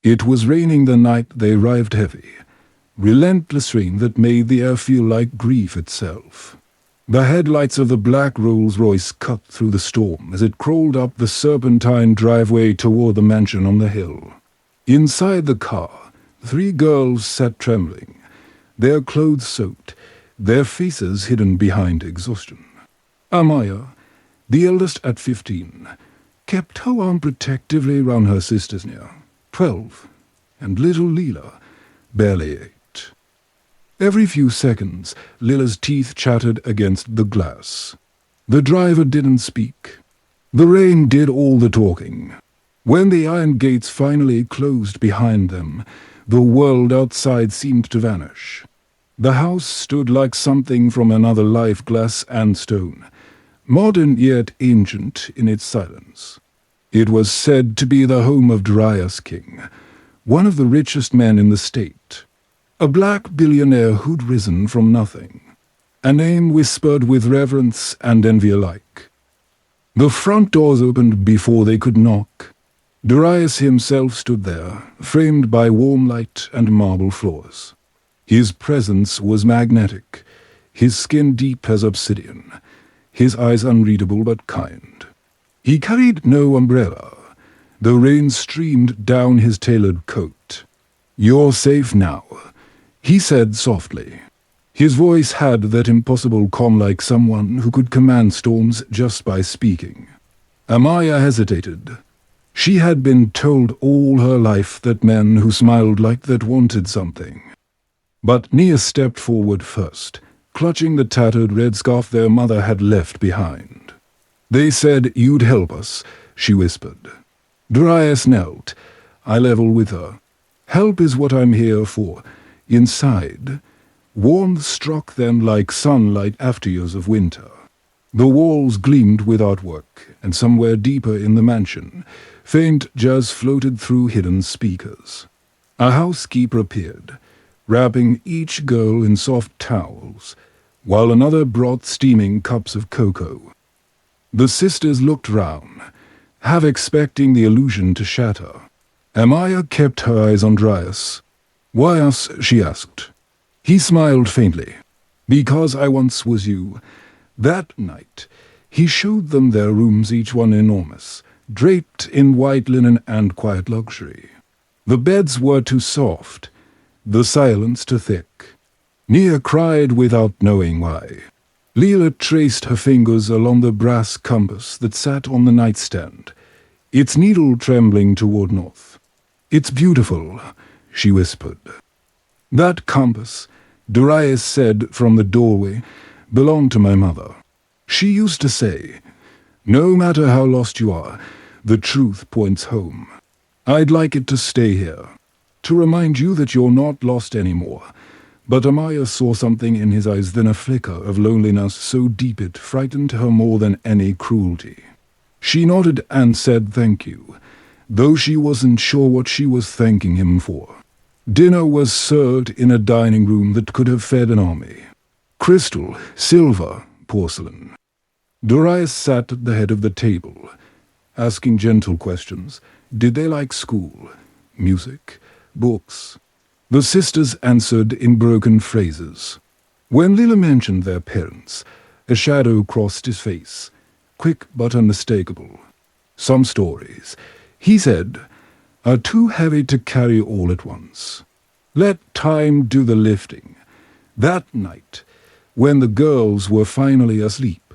It was raining the night they arrived, heavy, relentless rain that made the air feel like grief itself. The headlights of the black Rolls-Royce cut through the storm as it crawled up the serpentine driveway toward the mansion on the hill. Inside the car, 3 girls sat trembling, their clothes soaked, their faces hidden behind exhaustion. Amaya, the eldest at 15, kept her arm protectively round her sister's neck, 12, and little Lila, barely 8. Every few seconds, Lila's teeth chattered against the glass. The driver didn't speak. The rain did all the talking. When the iron gates finally closed behind them, the world outside seemed to vanish. The house stood like something from another life, glass and stone, modern yet ancient in its silence. It was said to be the home of Darius King, one of the richest men in the state, a black billionaire who'd risen from nothing, a name whispered with reverence and envy alike. The front doors opened before they could knock. Darius himself stood there, framed by warm light and marble floors. His presence was magnetic, his skin deep as obsidian, his eyes unreadable but kind. He carried no umbrella. The rain streamed down his tailored coat. "You're safe now," he said softly. His voice had that impossible calm, like someone who could command storms just by speaking. Amaya hesitated. She had been told all her life that men who smiled like that wanted something. But Nia stepped forward first, clutching the tattered red scarf their mother had left behind. "They said you'd help us," she whispered. Darius knelt. I leveled with her. "Help is what I'm here for." Inside, warmth struck them like sunlight after years of winter. The walls gleamed with artwork, and somewhere deeper in the mansion, faint jazz floated through hidden speakers. A housekeeper appeared, wrapping each girl in soft towels, while another brought steaming cups of cocoa. The sisters looked round, half expecting the illusion to shatter. Amaya kept her eyes on Darius. "Why us?" she asked. He smiled faintly. "Because I once was you." That night, he showed them their rooms, each one enormous, draped in white linen and quiet luxury. The beds were too soft, the silence too thick. Nia cried without knowing why. Lila traced her fingers along the brass compass that sat on the nightstand, its needle trembling toward north. "It's beautiful," she whispered. "That compass," Darius said from the doorway, "belonged to my mother. She used to say, 'No matter how lost you are, the truth points home.' I'd like it to stay here, to remind you that you're not lost anymore." But Amaya saw something in his eyes, then a flicker of loneliness so deep it frightened her more than any cruelty. She nodded and said thank you, though she wasn't sure what she was thanking him for. Dinner was served in a dining room that could have fed an army. Crystal, silver, porcelain. Darius sat at the head of the table, asking gentle questions. Did they like school, music, books? The sisters answered in broken phrases. When Lila mentioned their parents, a shadow crossed his face, quick but unmistakable. "Some stories," he said, "are too heavy to carry all at once. Let time do the lifting." That night, when the girls were finally asleep,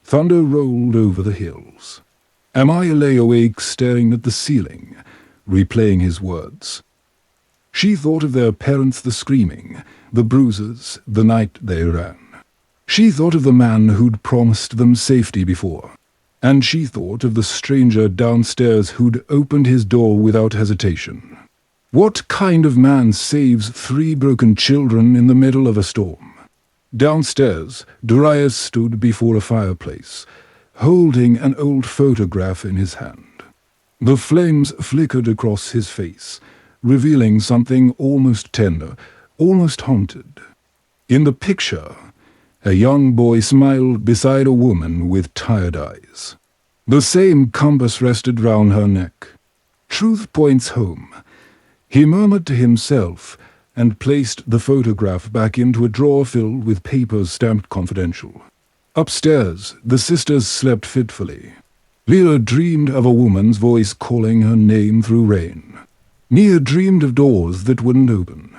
thunder rolled over the hills. Amaya lay awake, staring at the ceiling, replaying his words. She thought of their parents, the screaming, the bruises, the night they ran. She thought of the man who'd promised them safety before. And she thought of the stranger downstairs who'd opened his door without hesitation. What kind of man saves 3 broken children in the middle of a storm? Downstairs, Darius stood before a fireplace, holding an old photograph in his hand. The flames flickered across his face, revealing something almost tender, almost haunted. In the picture, a young boy smiled beside a woman with tired eyes. The same compass rested round her neck. Truth points home. He murmured to himself and placed the photograph back into a drawer filled with papers stamped confidential. Upstairs, the sisters slept fitfully. Lila dreamed of a woman's voice calling her name through rain. Mia dreamed of doors that wouldn't open.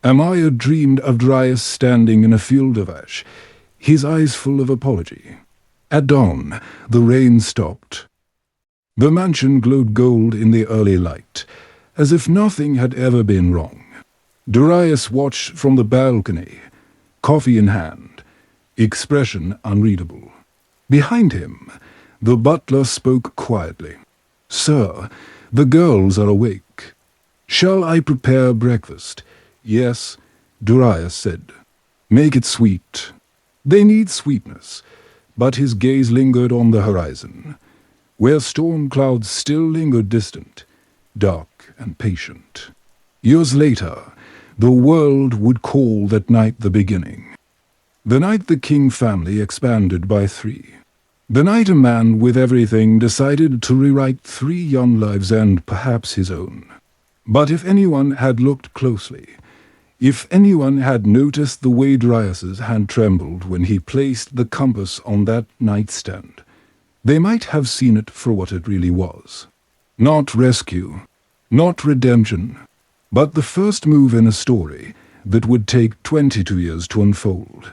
Amaya dreamed of Darius standing in a field of ash, his eyes full of apology. At dawn, the rain stopped. The mansion glowed gold in the early light, as if nothing had ever been wrong. Darius watched from the balcony, coffee in hand, expression unreadable. Behind him, the butler spoke quietly. "Sir, the girls are awake. Shall I prepare breakfast?" "Yes," Darius said. "Make it sweet." They need sweetness, but his gaze lingered on the horizon, where storm clouds still lingered distant, dark and patient. Years later, the world would call that night the beginning. The night the King family expanded by 3. The night a man with everything decided to rewrite 3 young lives and perhaps his own. But if anyone had looked closely, if anyone had noticed the way Darius's hand trembled when he placed the compass on that nightstand, they might have seen it for what it really was. Not rescue, not redemption, but the first move in a story that would take 22 years to unfold.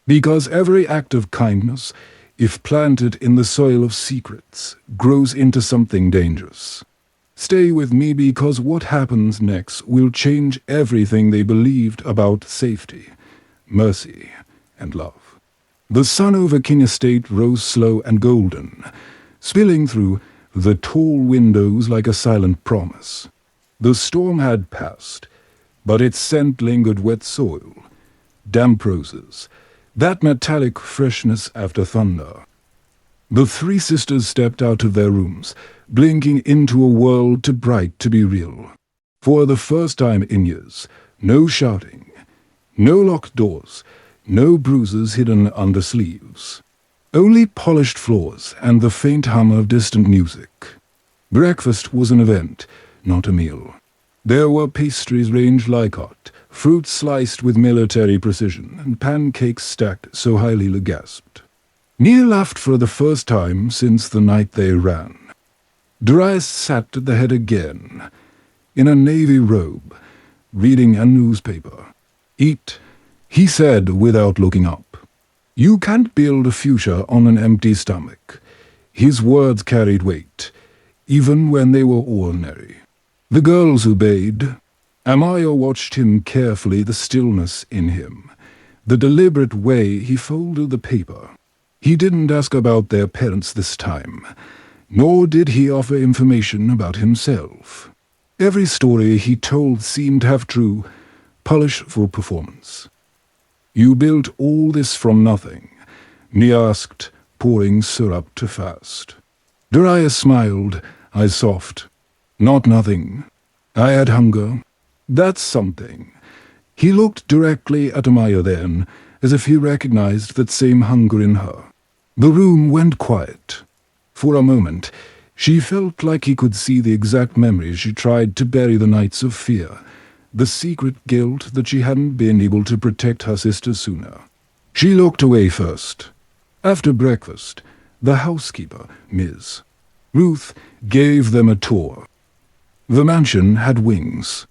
Because every act of kindness, if planted in the soil of secrets, grows into something dangerous. Stay with me, because what happens next will change everything they believed about safety, mercy, and love. The sun over King Estate rose slow and golden, spilling through the tall windows like a silent promise. The storm had passed, but its scent lingered: wet soil, damp roses, that metallic freshness after thunder. The 3 sisters stepped out of their rooms, blinking into a world too bright to be real. For the first time in years, no shouting, no locked doors, no bruises hidden under sleeves. Only polished floors and the faint hum of distant music. Breakfast was an event, not a meal. There were pastries ranged like art, fruit sliced with military precision, and pancakes stacked so high Lila gasped. Mia laughed for the first time since the night they ran. Darius sat at the head again, in a navy robe, reading a newspaper. "Eat," he said without looking up. "You can't build a future on an empty stomach." His words carried weight, even when they were ordinary. The girls obeyed. Amaya watched him carefully, the stillness in him, the deliberate way he folded the paper. He didn't ask about their parents this time, nor did he offer information about himself. Every story he told seemed half true, polish for performance. "You built all this from nothing?" Mia asked, pouring syrup too fast. Darius smiled, eyes soft. "Not nothing. I had hunger. That's something." He looked directly at Amaya then, as if he recognized that same hunger in her. The room went quiet. For a moment, she felt like he could see the exact memories she tried to bury the nights of fear, the secret guilt that she hadn't been able to protect her sister sooner. She looked away first. After breakfast, the housekeeper, Ms. Ruth, gave them a tour. The mansion had wings.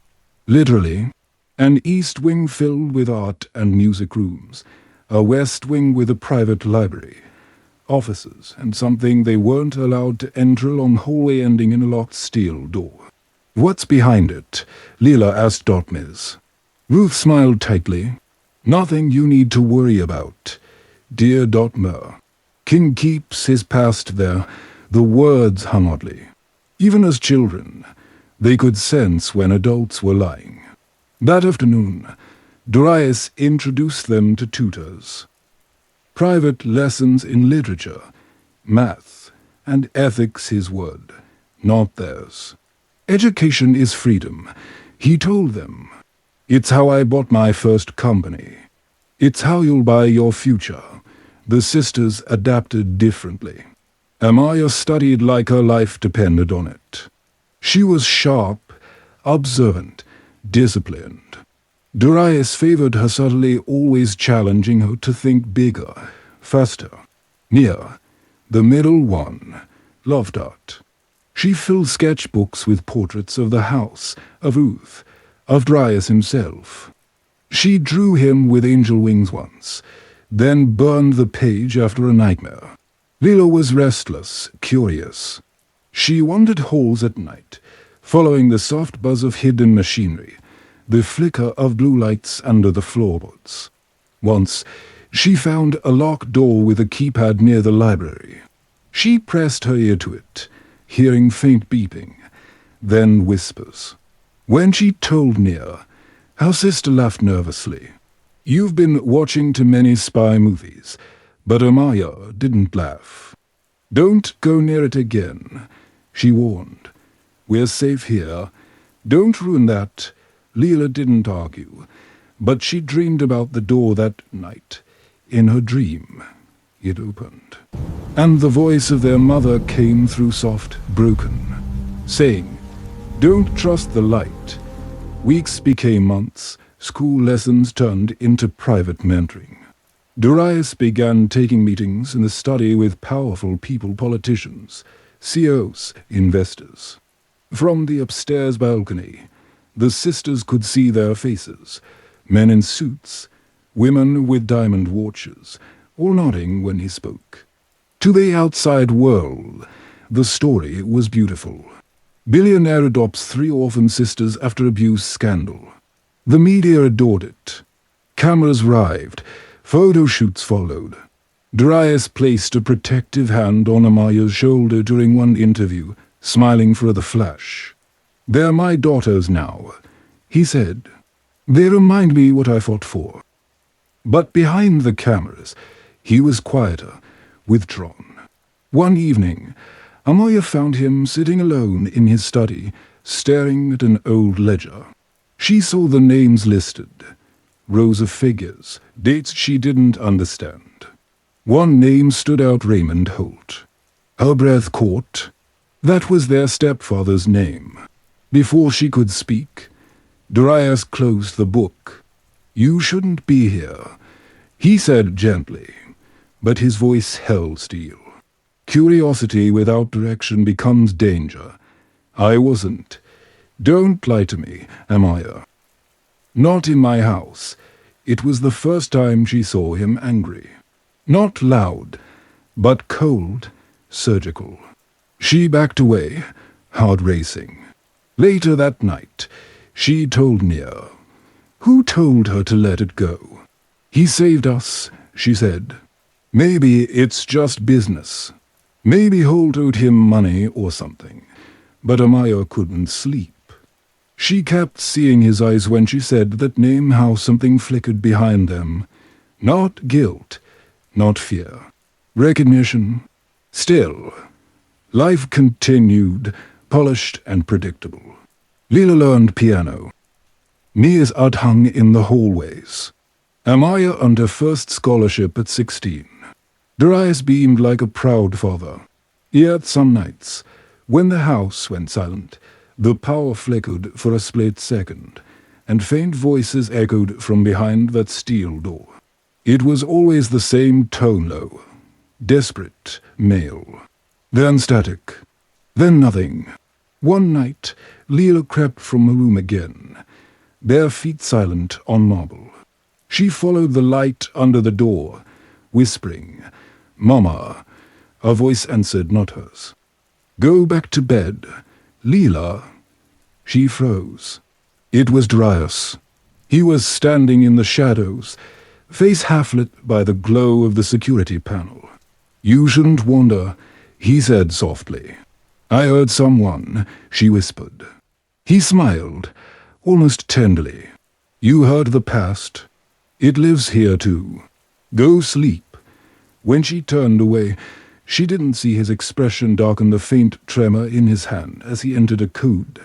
Literally, an east wing filled with art and music rooms, a west wing with a private library, offices, and something they weren't allowed to enter, a long hallway ending in a locked steel door. "What's behind it?" Lila asked Ms. Ruth smiled tightly. "Nothing you need to worry about, dear Mer. King keeps his past there." The words hung oddly. Even as children, they could sense when adults were lying. That afternoon, Darius introduced them to tutors. Private lessons in literature, math, and ethics, his word, not theirs. "Education is freedom," he told them. "It's how I bought my first company. It's how you'll buy your future." The sisters adapted differently. Amaya studied like her life depended on it. She was sharp, observant, disciplined. Darius favored her subtly, always challenging her to think bigger, faster. Nia, the middle one, loved art. She filled sketchbooks with portraits of the house, of Ruth, of Darius himself. She drew him with angel wings once, then burned the page after a nightmare. Lila was restless, curious. She wandered halls at night, following the soft buzz of hidden machinery, the flicker of blue lights under the floorboards. Once, she found a locked door with a keypad near the library. She pressed her ear to it, hearing faint beeping, then whispers. When she told Nia, her sister laughed nervously. "You've been watching too many spy movies," but Amaya didn't laugh. "Don't go near it again," she warned. "We're safe here. Don't ruin that." Lila didn't argue, but she dreamed about the door that night. In her dream, it opened, and the voice of their mother came through soft, broken, saying, "Don't trust the light." Weeks became months, school lessons turned into private mentoring. Darius began taking meetings in the study with powerful people, politicians, CEOs, investors. From the upstairs balcony, the sisters could see their faces, men in suits, women with diamond watches, all nodding when he spoke. To the outside world, the story was beautiful. Billionaire adopts 3 orphan sisters after abuse scandal. The media adored it. Cameras arrived, photo shoots followed. Darius placed a protective hand on Amaya's shoulder during one interview, smiling for the flash. "They're my daughters now," he said. "They remind me what I fought for." But behind the cameras, he was quieter, withdrawn. One evening, Amaya found him sitting alone in his study, staring at an old ledger. She saw the names listed, rows of figures, dates she didn't understand. One name stood out: Raymond Holt. Her breath caught. That was their stepfather's name. Before she could speak, Darius closed the book. "You shouldn't be here," he said gently, but his voice held steel. "Curiosity without direction becomes danger. I wasn't. Don't lie to me, Amaya." Not in my house. It was the first time she saw him angry. Not loud, but cold, surgical. She backed away, heart racing. Later that night, she told Nia. Who told her to let it go? "He saved us," she said. "Maybe it's just business. Maybe Holt owed him money or something." But Amaya couldn't sleep. She kept seeing his eyes when she said that name, how something flickered behind them. Not guilt, not fear. Recognition. Still, life continued, polished and predictable. Lila learned piano. Nia's art hung in the hallways. Amaya earned her first scholarship at 16. Darius beamed like a proud father. Yet some nights, when the house went silent, the power flickered for a split second, and faint voices echoed from behind that steel door. It was always the same tone, low, desperate, male. Then static. Then nothing. One night, Lila crept from her room again, bare feet silent on marble. She followed the light under the door, whispering, "Mama." A voice answered, not hers. "Go back to bed, Lila." She froze. It was Darius. He was standing in the shadows, face half-lit by the glow of the security panel. "You shouldn't wander," he said softly. "I heard someone," she whispered. He smiled, almost tenderly. "You heard the past. It lives here too. Go sleep." When she turned away, she didn't see his expression darken the faint tremor in his hand as he entered a code,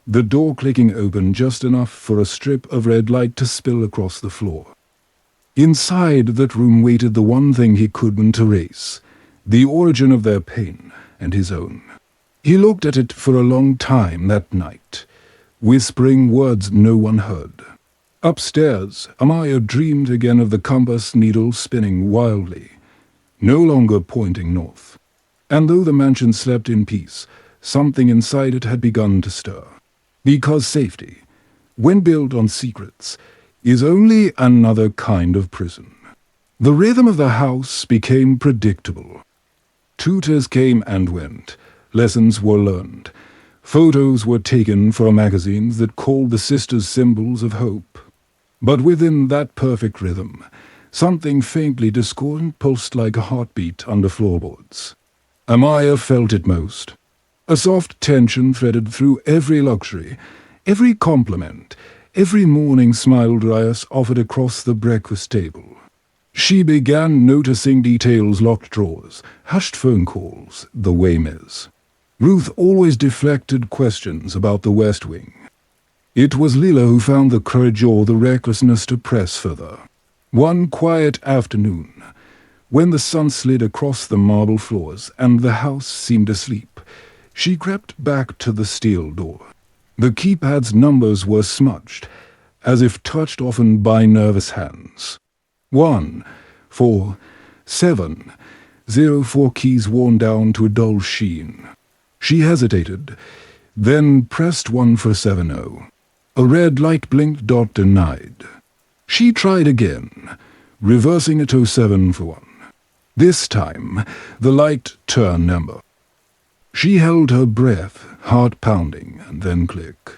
the door clicking open just enough for a strip of red light to spill across the floor. Inside that room waited the one thing he couldn't erase, the origin of their pain and his own. He looked at it for a long time that night, whispering words no one heard. Upstairs, Amaya dreamed again of the compass needle spinning wildly, no longer pointing north. And though the mansion slept in peace, something inside it had begun to stir. Because safety, when built on secrets, is only another kind of prison. The rhythm of the house became predictable. Tutors came and went, lessons were learned, photos were taken for magazines that called the sisters symbols of hope. But within that perfect rhythm, something faintly discordant pulsed like a heartbeat under floorboards. Amaya felt it most. A soft tension threaded through every luxury, every compliment, every morning smile Darius offered across the breakfast table. She began noticing details: locked drawers, hushed phone calls, the Waymares. Ruth always deflected questions about the West Wing. It was Lila who found the courage or the recklessness to press further. One quiet afternoon, when the sun slid across the marble floors and the house seemed asleep, she crept back to the steel door. The keypad's numbers were smudged, as if touched often by nervous hands. 1, 4, 7, 0, 4 keys worn down to a dull sheen. She hesitated, then pressed 1 for 7-0. A red light blinked. Denied. She tried again, reversing it to 7 for 1. This time, the light turned amber. She held her breath, heart pounding, and then click.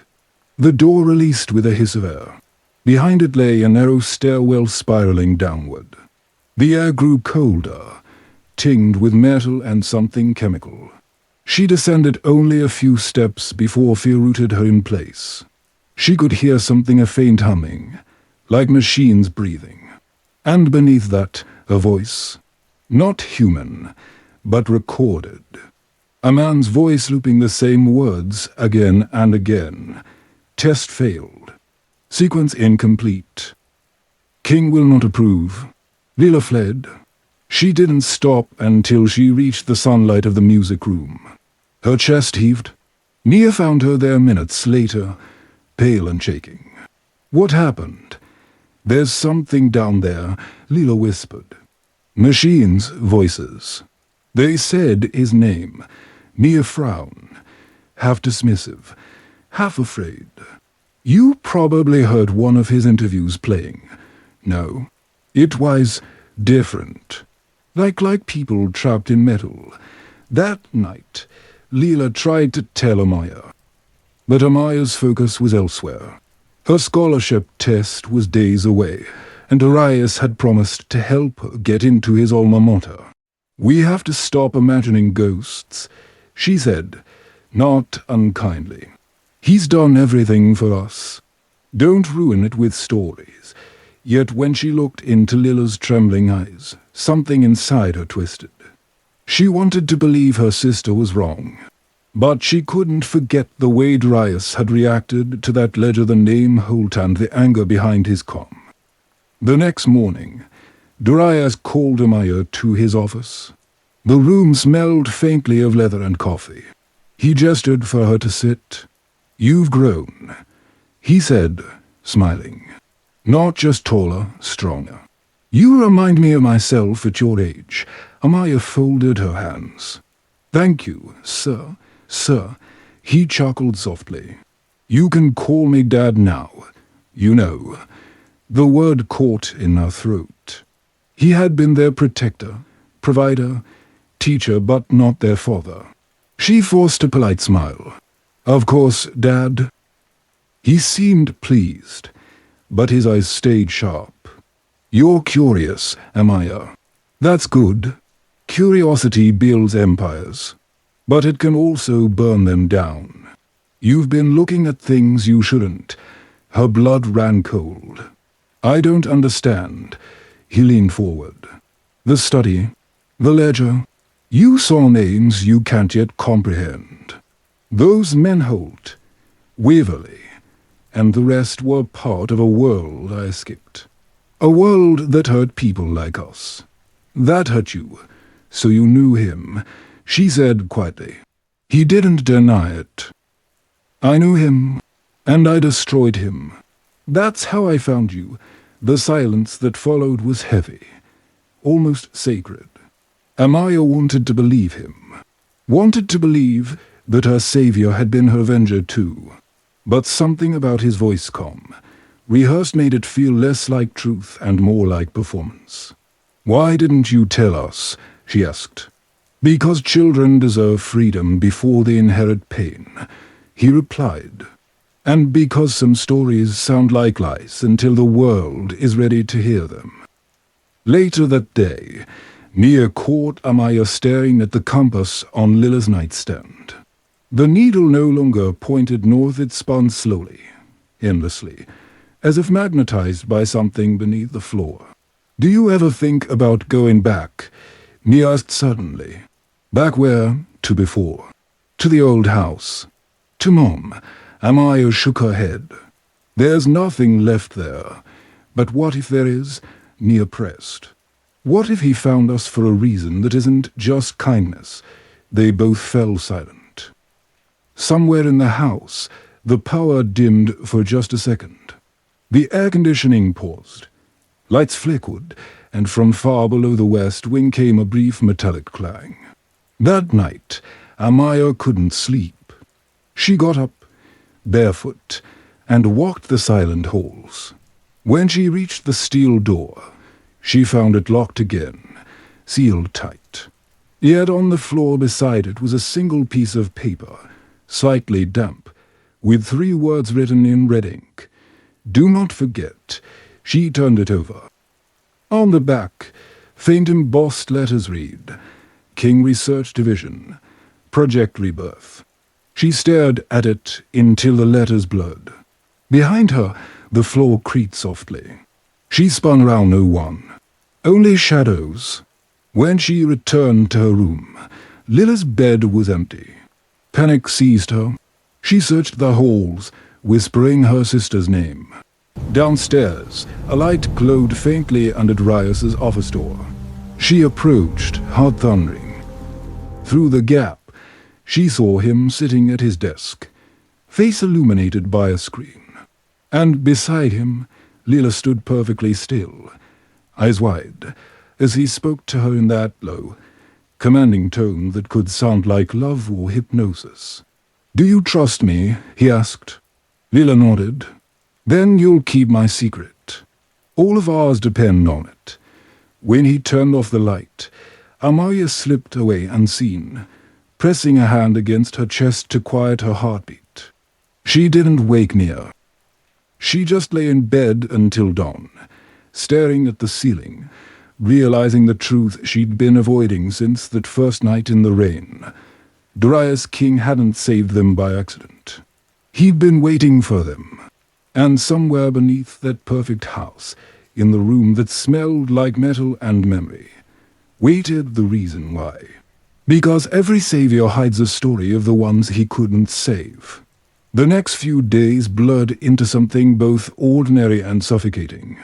The door released with a hiss of air. Behind it lay a narrow stairwell spiraling downward. The air grew colder, tinged with metal and something chemical. She descended only a few steps before fear rooted her in place. She could hear something, a faint humming, like machines breathing. And beneath that, a voice. Not human, but recorded. A man's voice looping the same words again and again. Test failed. Sequence incomplete. King will not approve. Lila fled. She didn't stop until she reached the sunlight of the music room. Her chest heaved. Mia found her there minutes later, pale and shaking. What happened? There's something down there, Lila whispered. Machines, voices. They said his name. Mia frowned, half dismissive, half afraid. You probably heard one of his interviews playing. No, it was different. Like people trapped in metal. That night, Lila tried to tell Amaya. But Amaya's focus was elsewhere. Her scholarship test was days away, and Darius had promised to help her get into his alma mater. We have to stop imagining ghosts, she said, not unkindly. He's done everything for us. Don't ruin it with stories. Yet when she looked into Lila's trembling eyes, something inside her twisted. She wanted to believe her sister was wrong. But she couldn't forget the way Darius had reacted to that ledger, the name Holt, and the anger behind his calm. The next morning, Darius called Amaya to his office. The room smelled faintly of leather and coffee. He gestured for her to sit. You've grown, he said, smiling. Not just taller, stronger. You remind me of myself at your age. Amaya folded her hands. Thank you, sir. Sir, he chuckled softly. You can call me Dad now. You know. The word caught in her throat. He had been their protector, provider, teacher, but not their father. She forced a polite smile. Of course, Dad. He seemed pleased, but his eyes stayed sharp. You're curious, Amaya. That's good. Curiosity builds empires. But it can also burn them down. You've been looking at things you shouldn't. Her blood ran cold. I don't understand. He leaned forward. The study, the ledger. You saw names you can't yet comprehend. Those men Holt, Waverley, and the rest were part of a world I skipped. A world that hurt people like us. That hurt you, so you knew him, she said quietly. He didn't deny it. I knew him. And I destroyed him. That's how I found you. The silence that followed was heavy, almost sacred. Amaya wanted to believe him. Wanted to believe that her savior had been her avenger too. But something about his voice calm, rehearsed, made it feel less like truth and more like performance. "Why didn't you tell us?" she asked. "Because children deserve freedom before they inherit pain," he replied. "And because some stories sound like lies until the world is ready to hear them." Later that day, Nia caught Amaya staring at the compass on Lila's nightstand. The needle no longer pointed north, it spun slowly, endlessly, as if magnetized by something beneath the floor. "Do you ever think about going back?" Nia asked suddenly. "Back where? To before. To the old house. To Mom." Amaya shook her head. "There's nothing left there. But what if there is?" Nia pressed. "What if he found us for a reason that isn't just kindness?" They both fell silent. Somewhere in the house, the power dimmed for just a second. The air conditioning paused. Lights flickered, and from far below the west wing came a brief metallic clang. That night, Amaya couldn't sleep. She got up, barefoot, and walked the silent halls. When she reached the steel door, she found it locked again, sealed tight. Yet on the floor beside it was a single piece of paper, slightly damp, with 3 words written in red ink. "Do not forget." She turned it over. On the back, faint embossed letters read, "King Research Division, Project Rebirth." She stared at it until the letters blurred. Behind her, the floor creaked softly. She spun around. No one. Only shadows. When she returned to her room, Lila's bed was empty. Panic seized her. She searched the halls, whispering her sister's name. Downstairs, a light glowed faintly under Darius's office door. She approached, heart thundering. Through the gap, she saw him sitting at his desk, face illuminated by a screen. And beside him, Lila stood perfectly still, eyes wide, as he spoke to her in that low, commanding tone that could sound like love or hypnosis. "Do you trust me?" he asked. Lila nodded. "Then you'll keep my secret. All of ours depend on it." When he turned off the light, Amaya slipped away unseen, pressing a hand against her chest to quiet her heartbeat. She didn't wake Nia. She just lay in bed until dawn, staring at the ceiling, realizing the truth she'd been avoiding since that first night in the rain. Darius King hadn't saved them by accident. He'd been waiting for them. And somewhere beneath that perfect house, in the room that smelled like metal and memory, waited the reason why. Because every savior hides a story of the ones he couldn't save. The next few days blurred into something both ordinary and suffocating.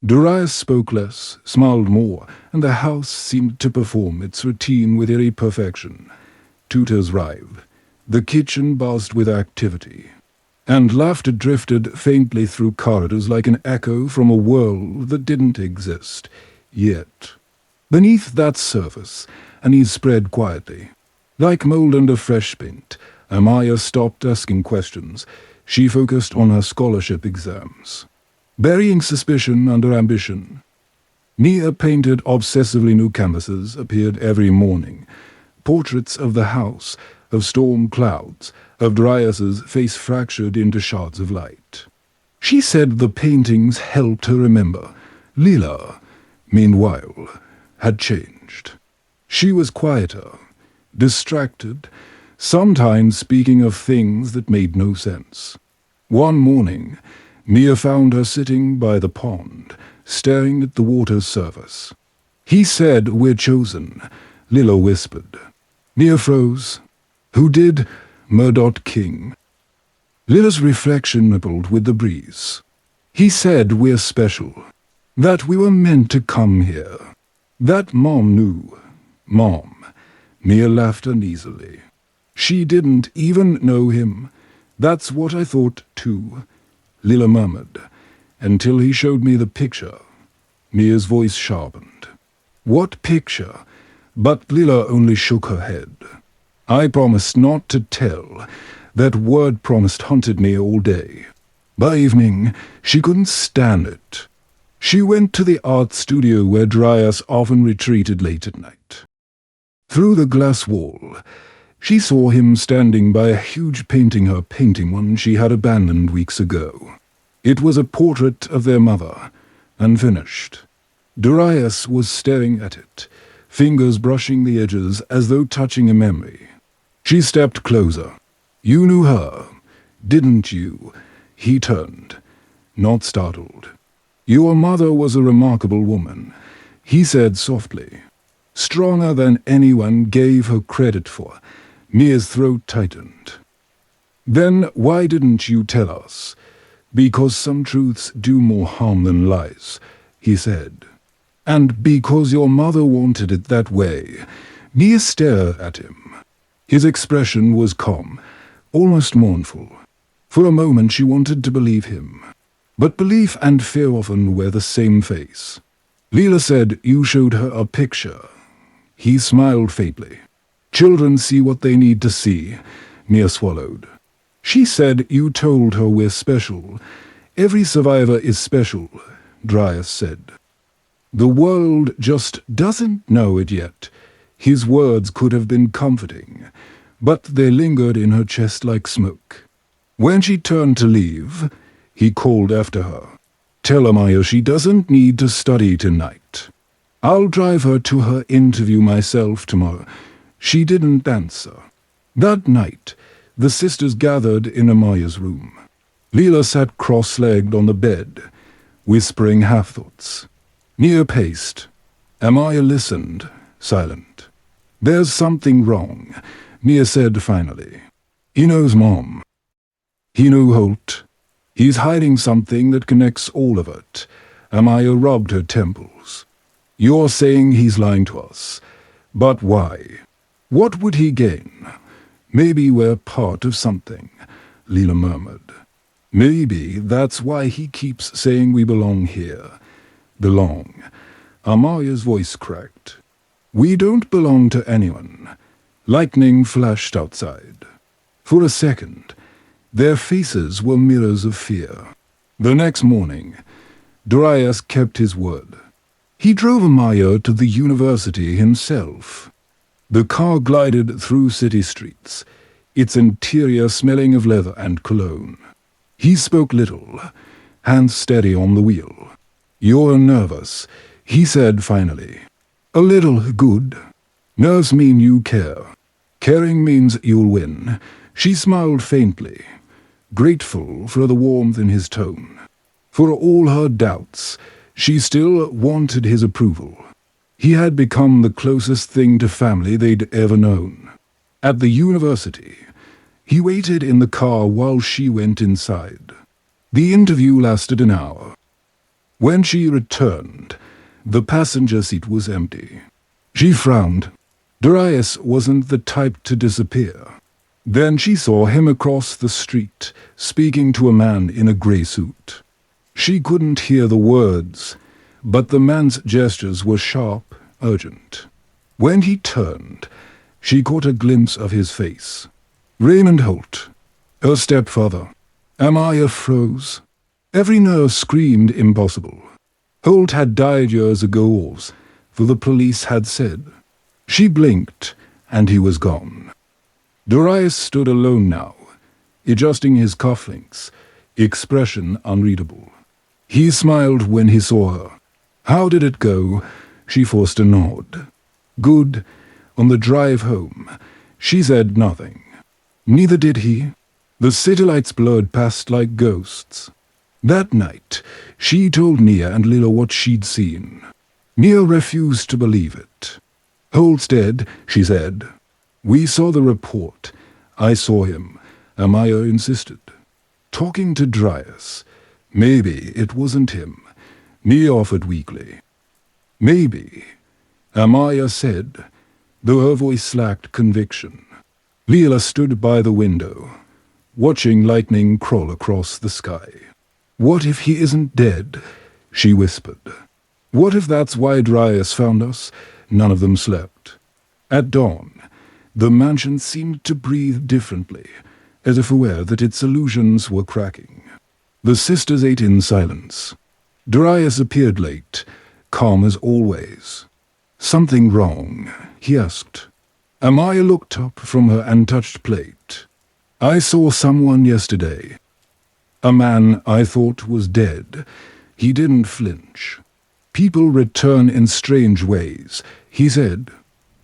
Darius spoke less, smiled more, and the house seemed to perform its routine with eerie perfection. Tutors arrived. The kitchen buzzed with activity. And laughter drifted faintly through corridors like an echo from a world that didn't exist yet. Beneath that surface, unease spread quietly. Like mold under fresh paint, Amaya stopped asking questions. She focused on her scholarship exams, burying suspicion under ambition. Nia painted obsessively. New canvases appeared every morning. Portraits of the house, of storm clouds, of Darius's face fractured into shards of light. She said the paintings helped her remember. Lila, meanwhile, had changed. She was quieter, distracted, sometimes speaking of things that made no sense. One morning, Nia found her sitting by the pond, staring at the water's surface. "He said we're chosen," Lila whispered. Nia froze. "Who did?" Murdoch King. Lila's reflection rippled with the breeze. "He said we're special, that we were meant to come here, that Mom knew." Mom. Nia laughed uneasily. She didn't even know him. "That's what I thought too," Lila murmured, until he showed me the picture. Mia's voice sharpened. "What picture?" But Lila only shook her head. "I promised not to tell. That word promised haunted me all day. By evening, she couldn't stand it. She went to the art studio where Darius often retreated late at night. Through the glass wall, she saw him standing by a huge painting, her painting one she had abandoned weeks ago. It was a portrait of their mother, unfinished. Darius was staring at it, fingers brushing the edges as though touching a memory. She stepped closer. "You knew her, didn't you?" He turned, not startled. "Your mother was a remarkable woman," he said softly. "Stronger than anyone gave her credit for." Mia's throat tightened. "Then why didn't you tell us?" "Because some truths do more harm than lies," he said. "And because your mother wanted it that way." Mia stared at him. His expression was calm, almost mournful. For a moment she wanted to believe him. But belief and fear often wear the same face. Lila said, "You showed her a picture." He smiled faintly. "Children see what they need to see." Mia swallowed. "She said you told her we're special." "Every survivor is special," Darius said. "The world just doesn't know it yet." His words could have been comforting, but they lingered in her chest like smoke. When she turned to leave, he called after her. "Tell Amaya she doesn't need to study tonight. I'll drive her to her interview myself tomorrow." She didn't answer. That night, the sisters gathered in Amaya's room. Lila sat cross-legged on the bed, whispering half-thoughts. Mia paced. Amaya listened, silent. "There's something wrong," Mia said finally. "He knows Mom. He knew Holt. He's hiding something that connects all of it." Amaya rubbed her temples. "You're saying he's lying to us. But why? What would he gain?" "Maybe we're part of something," Lila murmured. "Maybe that's why he keeps saying we belong here." "Belong." Amaya's voice cracked. "We don't belong to anyone." Lightning flashed outside. For a second, their faces were mirrors of fear. The next morning, Darius kept his word. He drove Amaya to the university himself. The car glided through city streets, its interior smelling of leather and cologne. He spoke little, hands steady on the wheel. "You're nervous," he said finally. "A little. Good. Nerves mean you care. Caring means you'll win." She smiled faintly, grateful for the warmth in his tone. For all her doubts, she still wanted his approval. He had become the closest thing to family they'd ever known. At the university, he waited in the car while she went inside. The interview lasted an hour. When she returned, the passenger seat was empty. She frowned. Darius wasn't the type to disappear. Then she saw him across the street, speaking to a man in a grey suit. She couldn't hear the words, but the man's gestures were sharp, urgent. When he turned, she caught a glimpse of his face. Raymond Holt, her stepfather. Amaya froze. Every nerve screamed impossible. Holt had died years ago, for the police had said. She blinked, and he was gone. Darius stood alone now, adjusting his cufflinks, expression unreadable. He smiled when he saw her. "How did it go?" She forced a nod. "Good." On the drive home, she said nothing. Neither did he. The city lights blurred past like ghosts. That night, she told Nia and Lila what she'd seen. Nia refused to believe it. "Holt's dead," she said. "We saw the report. I saw him," Amaya insisted. "Talking to Darius. Maybe it wasn't him," Nia offered weakly. "Maybe," Amaya said, though her voice lacked conviction. Lila stood by the window, watching lightning crawl across the sky. "What if he isn't dead?" she whispered. "What if that's why Darius found us?" None of them slept. At dawn, the mansion seemed to breathe differently, as if aware that its illusions were cracking. The sisters ate in silence. Darius appeared late, calm as always. "Something wrong?" he asked. Amaya looked up from her untouched plate. "I saw someone yesterday. A man I thought was dead." He didn't flinch. "People return in strange ways," he said.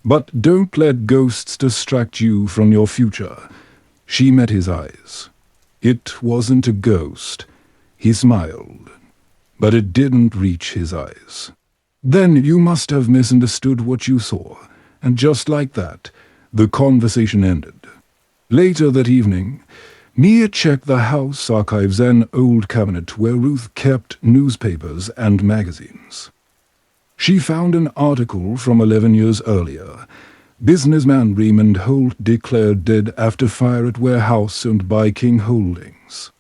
"But don't let ghosts distract you from your future." She met his eyes. It wasn't a ghost. He smiled. But it didn't reach his eyes. "Then you must have misunderstood what you saw." And just like that, the conversation ended. Later that evening, Mia checked the house archives, an old cabinet where Ruth kept newspapers and magazines. She found an article from 11 years earlier. Businessman Raymond Holt declared dead after fire at warehouse owned by King Holdings.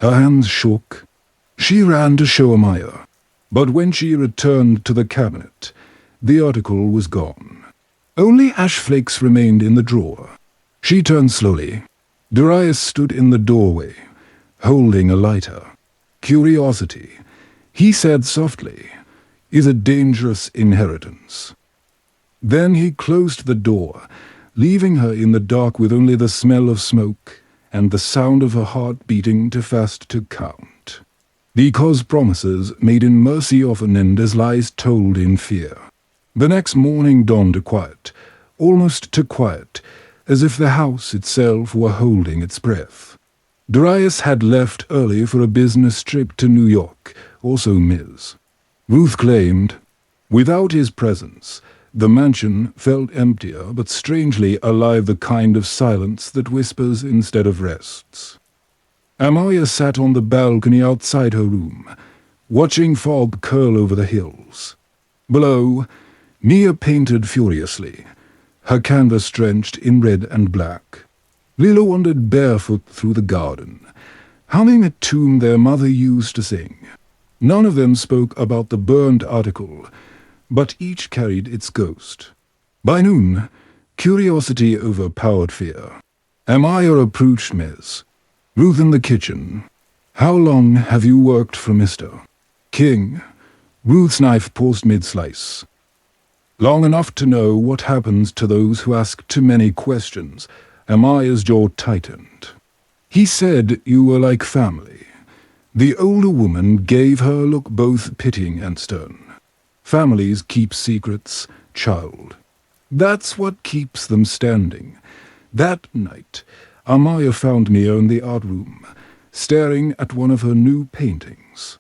Her hands shook. She ran to show Amaya, but when she returned to the cabinet, the article was gone. Only ash flakes remained in the drawer. She turned slowly. Darius stood in the doorway, holding a lighter. "Curiosity," he said softly, "is a dangerous inheritance." Then he closed the door, leaving her in the dark with only the smell of smoke and the sound of her heart beating too fast to count. Because promises made in mercy often end as lies told in fear. The next morning dawned quiet, almost too quiet, as if the house itself were holding its breath. Darius had left early for a business trip to New York, also Ms. Ruth claimed. Without his presence, the mansion felt emptier but strangely alive, the kind of silence that whispers instead of rests. Amaya sat on the balcony outside her room, watching fog curl over the hills. Below, Mia painted furiously, her canvas drenched in red and black. Lila wandered barefoot through the garden, humming a tune their mother used to sing. None of them spoke about the burned article, but each carried its ghost. By noon, curiosity overpowered fear. Amaya approached Ms. Ruth in the kitchen. "How long have you worked for Mr. King?" Ruth's knife paused mid-slice. "Long enough to know what happens to those who ask too many questions." Amaya's jaw tightened. "He said you were like family." The older woman gave her a look both pitying and stern. "Families keep secrets, child. That's what keeps them standing." That night, Amaya found Mia in the art room, staring at one of her new paintings.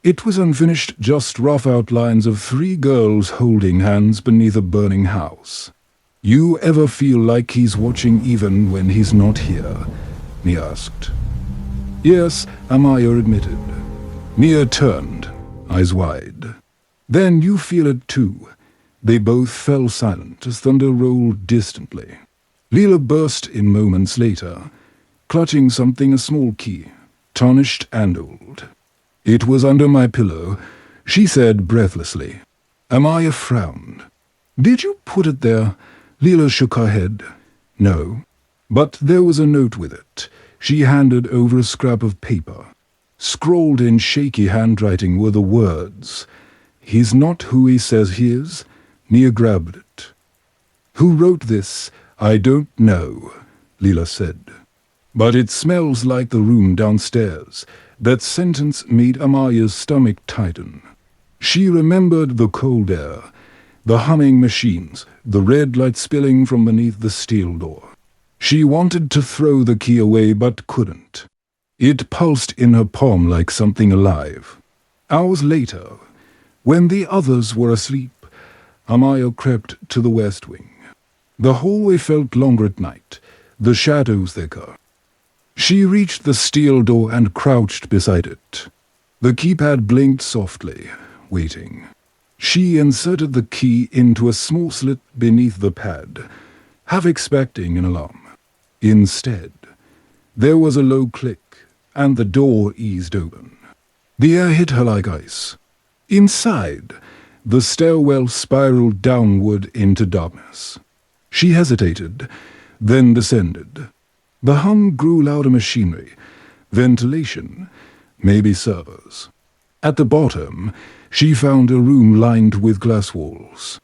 It was unfinished, just rough outlines of 3 girls holding hands beneath a burning house. "You ever feel like he's watching even when he's not here?" Mia asked. "Yes," Amaya admitted. Mia turned, eyes wide. "Then you feel it too." They both fell silent as thunder rolled distantly. Lila burst in moments later, clutching something, a small key, tarnished and old. "It was under my pillow," she said breathlessly. Amaya frowned. "Did you put it there?" Lila shook her head. "No. But there was a note with it." She handed over a scrap of paper. Scrawled in shaky handwriting were the words, "He's not who he says he is." Mia grabbed it. "Who wrote this? I don't know," Lila said. "But it smells like the room downstairs." That sentence made Amaya's stomach tighten. She remembered the cold air, the humming machines, the red light spilling from beneath the steel door. She wanted to throw the key away but couldn't. It pulsed in her palm like something alive. Hours later, when the others were asleep, Amaya crept to the west wing. The hallway felt longer at night, the shadows thicker. She reached the steel door and crouched beside it. The keypad blinked softly, waiting. She inserted the key into a small slit beneath the pad, half expecting an alarm. Instead, There was a low click, and the door eased open. The air hit her like ice. Inside, the stairwell spiraled downward into darkness. She hesitated, then descended. The hum grew louder machinery, ventilation, maybe servers. At the bottom, she found a room lined with glass walls.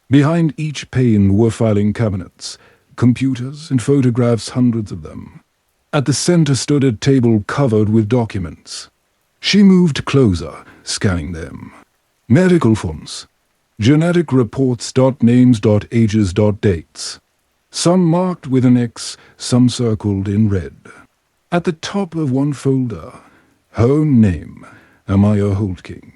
Behind each pane were filing cabinets, computers and photographs, hundreds of them. At the center stood a table covered with documents. She moved closer, scanning them. Medical forms, genetic reports, names, ages, dates. Some marked with an X, some circled in red. At the top of one folder, her own name, Amaya Holt King.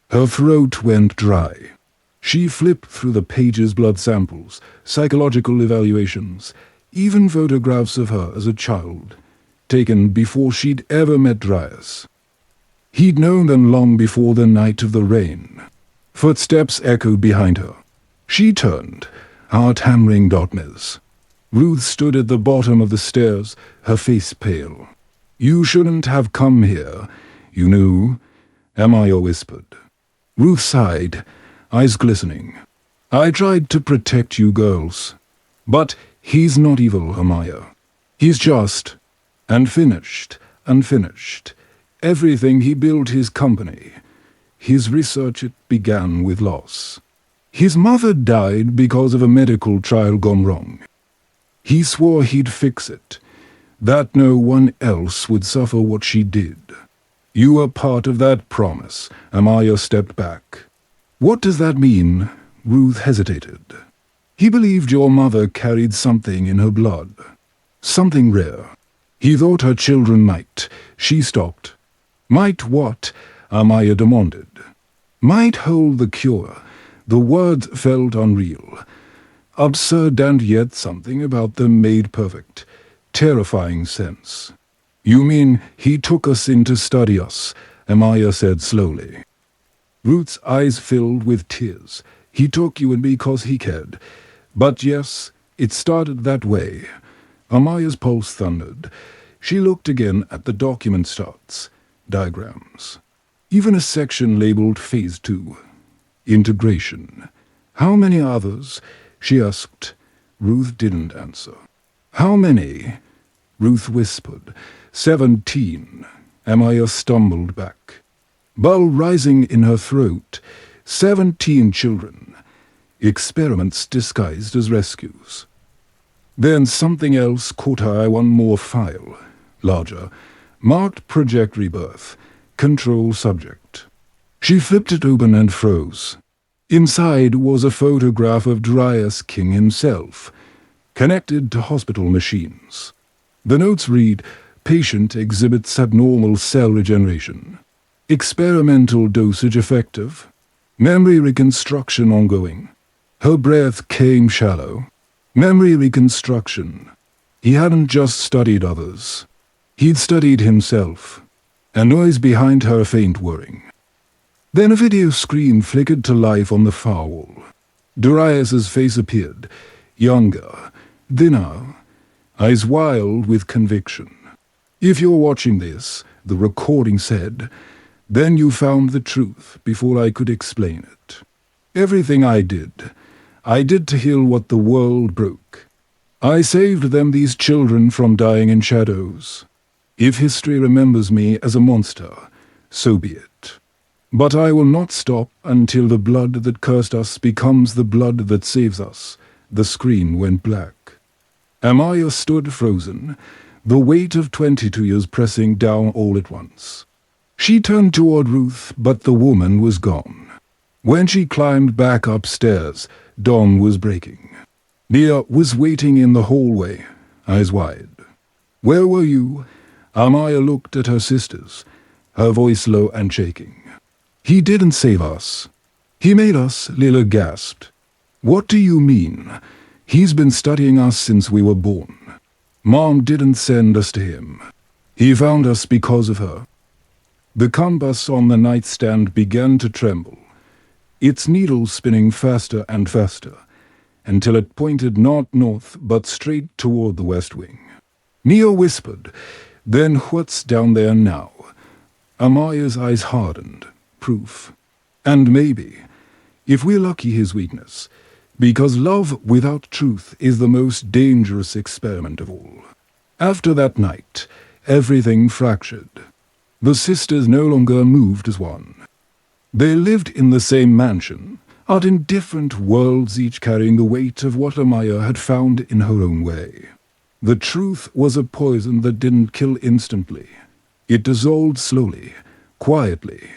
Her throat went dry. She flipped through the pages, blood samples, psychological evaluations, even photographs of her as a child, taken before she'd ever met Darius. He'd known them long before the night of the rain. Footsteps echoed behind her. She turned, heart hammering .mes. Ruth stood at the bottom of the stairs, her face pale. "You shouldn't have come here, you knew," Amaya whispered. Ruth sighed, eyes glistening. "I tried to protect you girls. But he's not evil, Amaya. He's just, and unfinished. Everything he built, his company, his research, it began with loss. His mother died because of a medical trial gone wrong. He swore he'd fix it, that no one else would suffer what she did. You were part of that promise." Amaya stepped back. "What does that mean?" Ruth hesitated. "He believed your mother carried something in her blood. Something rare. He thought her children might." She stopped. "Might what?" Amaya demanded. "Might hold the cure." The words felt unreal. Absurd, and yet something about them made perfect, terrifying sense. "You mean he took us in to study us," Amaya said slowly. Ruth's eyes filled with tears. "He took you in because he cared. But yes, it started that way." Amaya's pulse thundered. She looked again at the document starts, diagrams. Even a section labeled Phase 2. Integration. "How many others?" she asked. Ruth didn't answer. "How many?" Ruth whispered. 17. Amaya stumbled back. Bull rising in her throat. 17 children. Experiments disguised as rescues. Then something else caught her eye. One more file. Larger. Marked Project Rebirth. Control subject. She flipped it open and froze. Inside was a photograph of Darius King himself, connected to hospital machines. The notes read, "Patient exhibits abnormal cell regeneration. Experimental dosage effective. Memory reconstruction ongoing." Her breath came shallow. Memory reconstruction. He hadn't just studied others. He'd studied himself. A noise behind her, faint whirring. Then a video screen flickered to life on the far wall. Darius's face appeared, younger, thinner, eyes wild with conviction. "If you're watching this," the recording said, "then you found the truth before I could explain it. Everything I did to heal what the world broke. I saved them, these children, from dying in shadows. If history remembers me as a monster, so be it. But I will not stop until the blood that cursed us becomes the blood that saves us." The screen went black. Amaya stood frozen, the weight of 22 years pressing down all at once. She turned toward Ruth, but the woman was gone. When she climbed back upstairs, dawn was breaking. Leah was waiting in the hallway, eyes wide. "Where were you?" Amaya looked at her sisters, her voice low and shaking. "He didn't save us. He made us," Lila gasped. "What do you mean? He's been studying us since we were born. Mom didn't send us to him. He found us because of her." The compass on the nightstand began to tremble, its needle spinning faster and faster, until it pointed not north but straight toward the west wing. Nia whispered, "Then what's down there now?" Amaya's eyes hardened. Proof. And maybe, if we're lucky, his weakness. Because love without truth is the most dangerous experiment of all. After that night, everything fractured. The sisters no longer moved as one. They lived in the same mansion, but in different worlds, each carrying the weight of what Amaya had found in her own way. The truth was a poison that didn't kill instantly. It dissolved slowly, quietly,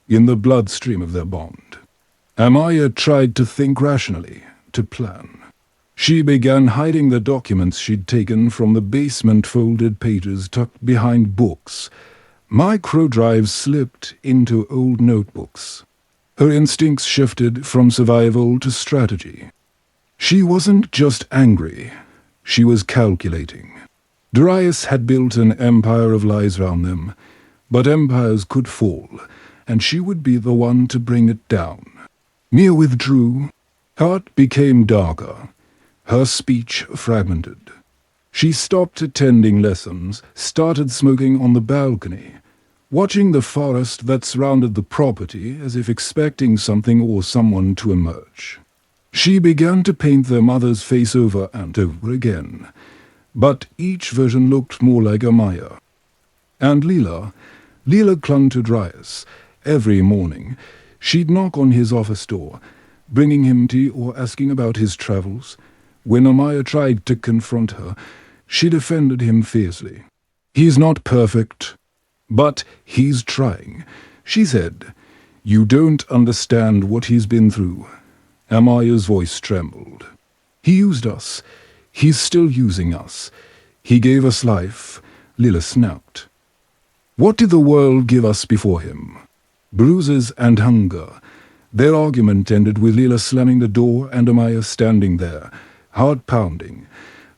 in the bloodstream of their bond. Amaya tried to think rationally, to plan. She began hiding the documents she'd taken from the basement, folded pages tucked behind books. Microdrives slipped into old notebooks. Her instincts shifted from survival to strategy. She wasn't just angry, she was calculating. Darius had built an empire of lies around them, but empires could fall, and she would be the one to bring it down. Mia withdrew. Her heart became darker. Her speech fragmented. She stopped attending lessons, started smoking on the balcony, watching the forest that surrounded the property as if expecting something or someone to emerge. She began to paint their mother's face over and over again, but each version looked more like Amaya. And Lila clung to Darius. Every morning, she'd knock on his office door, bringing him tea or asking about his travels. When Amaya tried to confront her, she defended him fiercely. "He's not perfect, but he's trying," she said. "You don't understand what he's been through." Amaya's voice trembled. "He used us. He's still using us. He gave us life," Lila snapped. "What did the world give us before him? Bruises and hunger." Their argument ended with Lila slamming the door and Amaya standing there, heart pounding,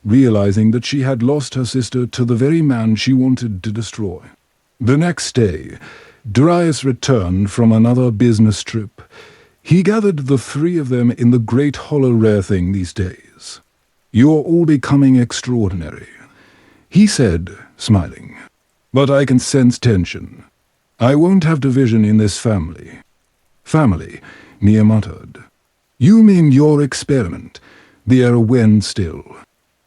realizing that she had lost her sister to the very man she wanted to destroy. The next day, Darius returned from another business trip. He gathered the three of them in the great hollow rare thing these days. "You're all becoming extraordinary," he said, smiling. "But I can sense tension. I won't have division in this family." "Family," Mia muttered. "You mean your experiment?" The air went still.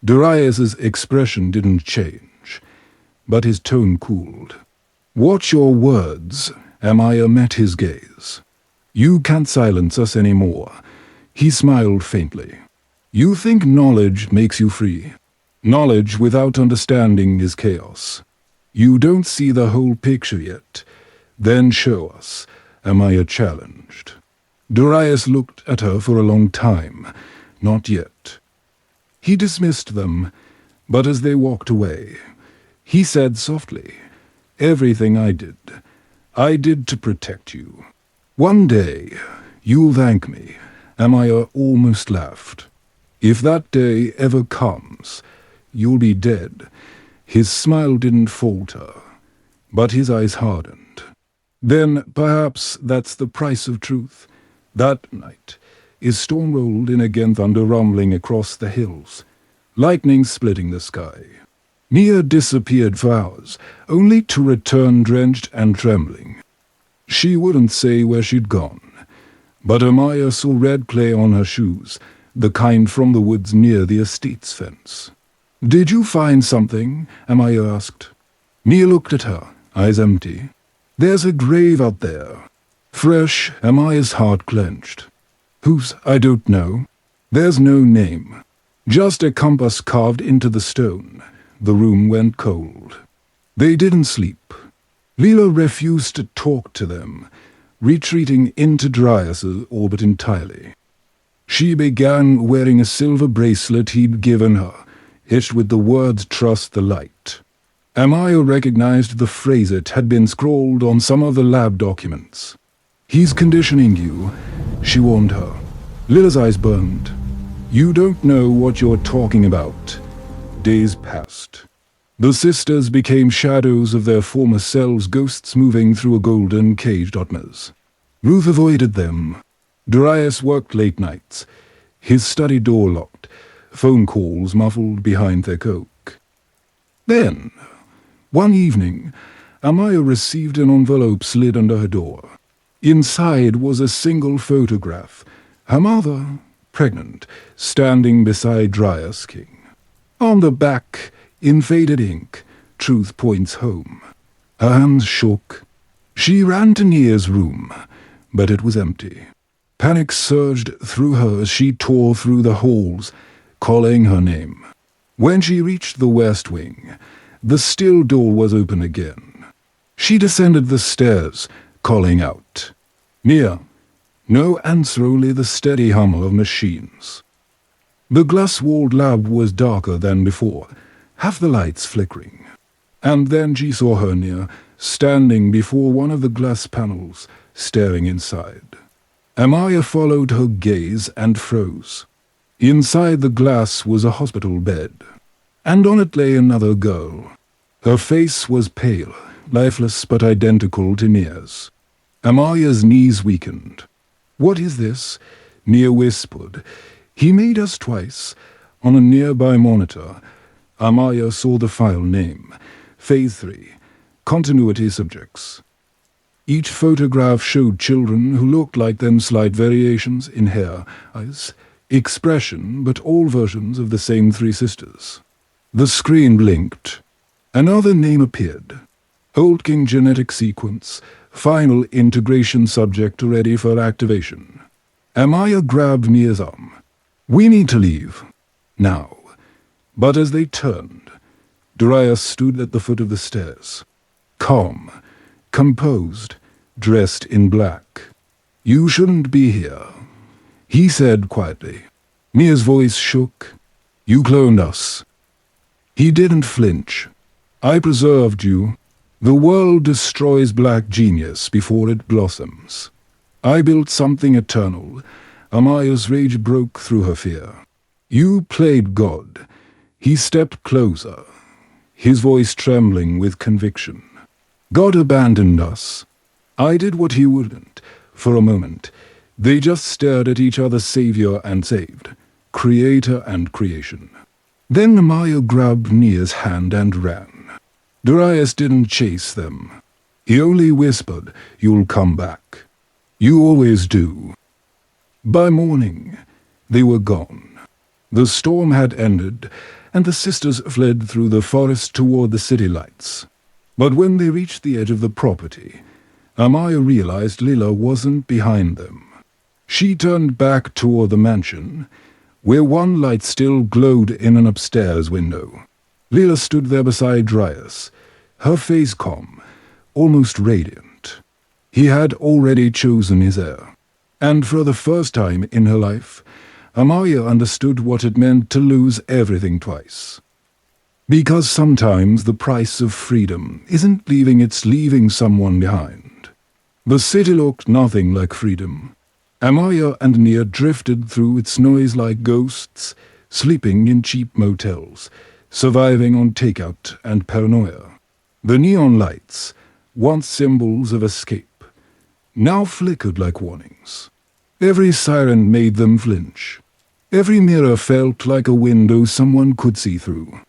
Darius's expression didn't change, but his tone cooled. "Watch your words," Amaya met his gaze. "You can't silence us anymore." He smiled faintly. "You think knowledge makes you free? Knowledge without understanding is chaos. You don't see the whole picture yet. Then show us," Amaya challenged. Darius looked at her for a long time. Not yet. He dismissed them, but as they walked away, he said softly, "Everything I did to protect you. One day, you'll thank me." Amaya almost laughed. "If that day ever comes, you'll be dead." His smile didn't falter, but his eyes hardened. "Then perhaps that's the price of truth." That night, his storm rolled in again, thunder rumbling across the hills, lightning splitting the sky. Mia disappeared for hours, only to return drenched and trembling. She wouldn't say where she'd gone, but Amaya saw red clay on her shoes, the kind from the woods near the estate's fence. "Did you find something?" Amaya asked. Mia looked at her, eyes empty. "There's a grave out there." Fresh, Amaya's heart clenched. "Whose? I don't know. There's no name. Just a compass carved into the stone." The room went cold. They didn't sleep. Lila refused to talk to them, retreating into Darius's orbit entirely. She began wearing a silver bracelet he'd given her, etched with the words "Trust the light." Amaya recognized the phrase. It had been scrawled on some of the lab documents. "He's conditioning you," she warned her. Lila's eyes burned. "You don't know what you're talking about." Days passed. The sisters became shadows of their former selves, ghosts moving through a golden caged atmosphere. Ruth avoided them. Darius worked late nights, his study door locked, phone calls muffled behind their coke. Then, one evening, Amaya received an envelope slid under her door. Inside was a single photograph, her mother, pregnant, standing beside Darius King. On the back, in faded ink, "Truth points home." Her hands shook. She ran to Nia's room, but it was empty. Panic surged through her as she tore through the halls, calling her name. When she reached the west wing, the steel door was open again. She descended the stairs, calling out. Nia. No answer, only the steady hum of machines. The glass-walled lab was darker than before, half the lights flickering. And then she saw her Nia, standing before one of the glass panels, staring inside. Amaya followed her gaze and froze. Inside the glass was a hospital bed, and on it lay another girl. Her face was pale, lifeless but identical to Nia's. Amaya's knees weakened. "What is this?" Nia whispered. "He made us twice." On a nearby monitor, Amaya saw the file name, Phase 3, Continuity Subjects. Each photograph showed children who looked like them, slight variations in hair, eyes, expression, but all versions of the same three sisters. The screen blinked. Another name appeared. Old King Genetic Sequence, Final Integration Subject ready for activation. Amaya grabbed Nia's arm. "We need to leave. Now." But as they turned, Darius stood at the foot of the stairs. Calm, composed, dressed in black. "You shouldn't be here," he said quietly. Nia's voice shook. "You cloned us." He didn't flinch. "I preserved you. The world destroys black genius before it blossoms. I built something eternal." Amaya's rage broke through her fear. "You played God." He stepped closer, his voice trembling with conviction. "God abandoned us. I did what he wouldn't." For a moment, they just stared at each other, savior and saved, creator and creation. Then Amaya grabbed Nia's hand and ran. Darius didn't chase them. He only whispered, "You'll come back. You always do." By morning, they were gone. The storm had ended, and the sisters fled through the forest toward the city lights. But when they reached the edge of the property, Amaya realized Lila wasn't behind them. She turned back toward the mansion, where one light still glowed in an upstairs window. Lila stood there beside Darius, her face calm, almost radiant. He had already chosen his heir, and for the first time in her life, Amaya understood what it meant to lose everything twice. Because sometimes the price of freedom isn't leaving, it's leaving someone behind. The city looked nothing like freedom. Amaya and Nia drifted through its noise like ghosts, sleeping in cheap motels, surviving on takeout and paranoia. The neon lights, once symbols of escape, now flickered like warnings. Every siren made them flinch. Every mirror felt like a window someone could see through.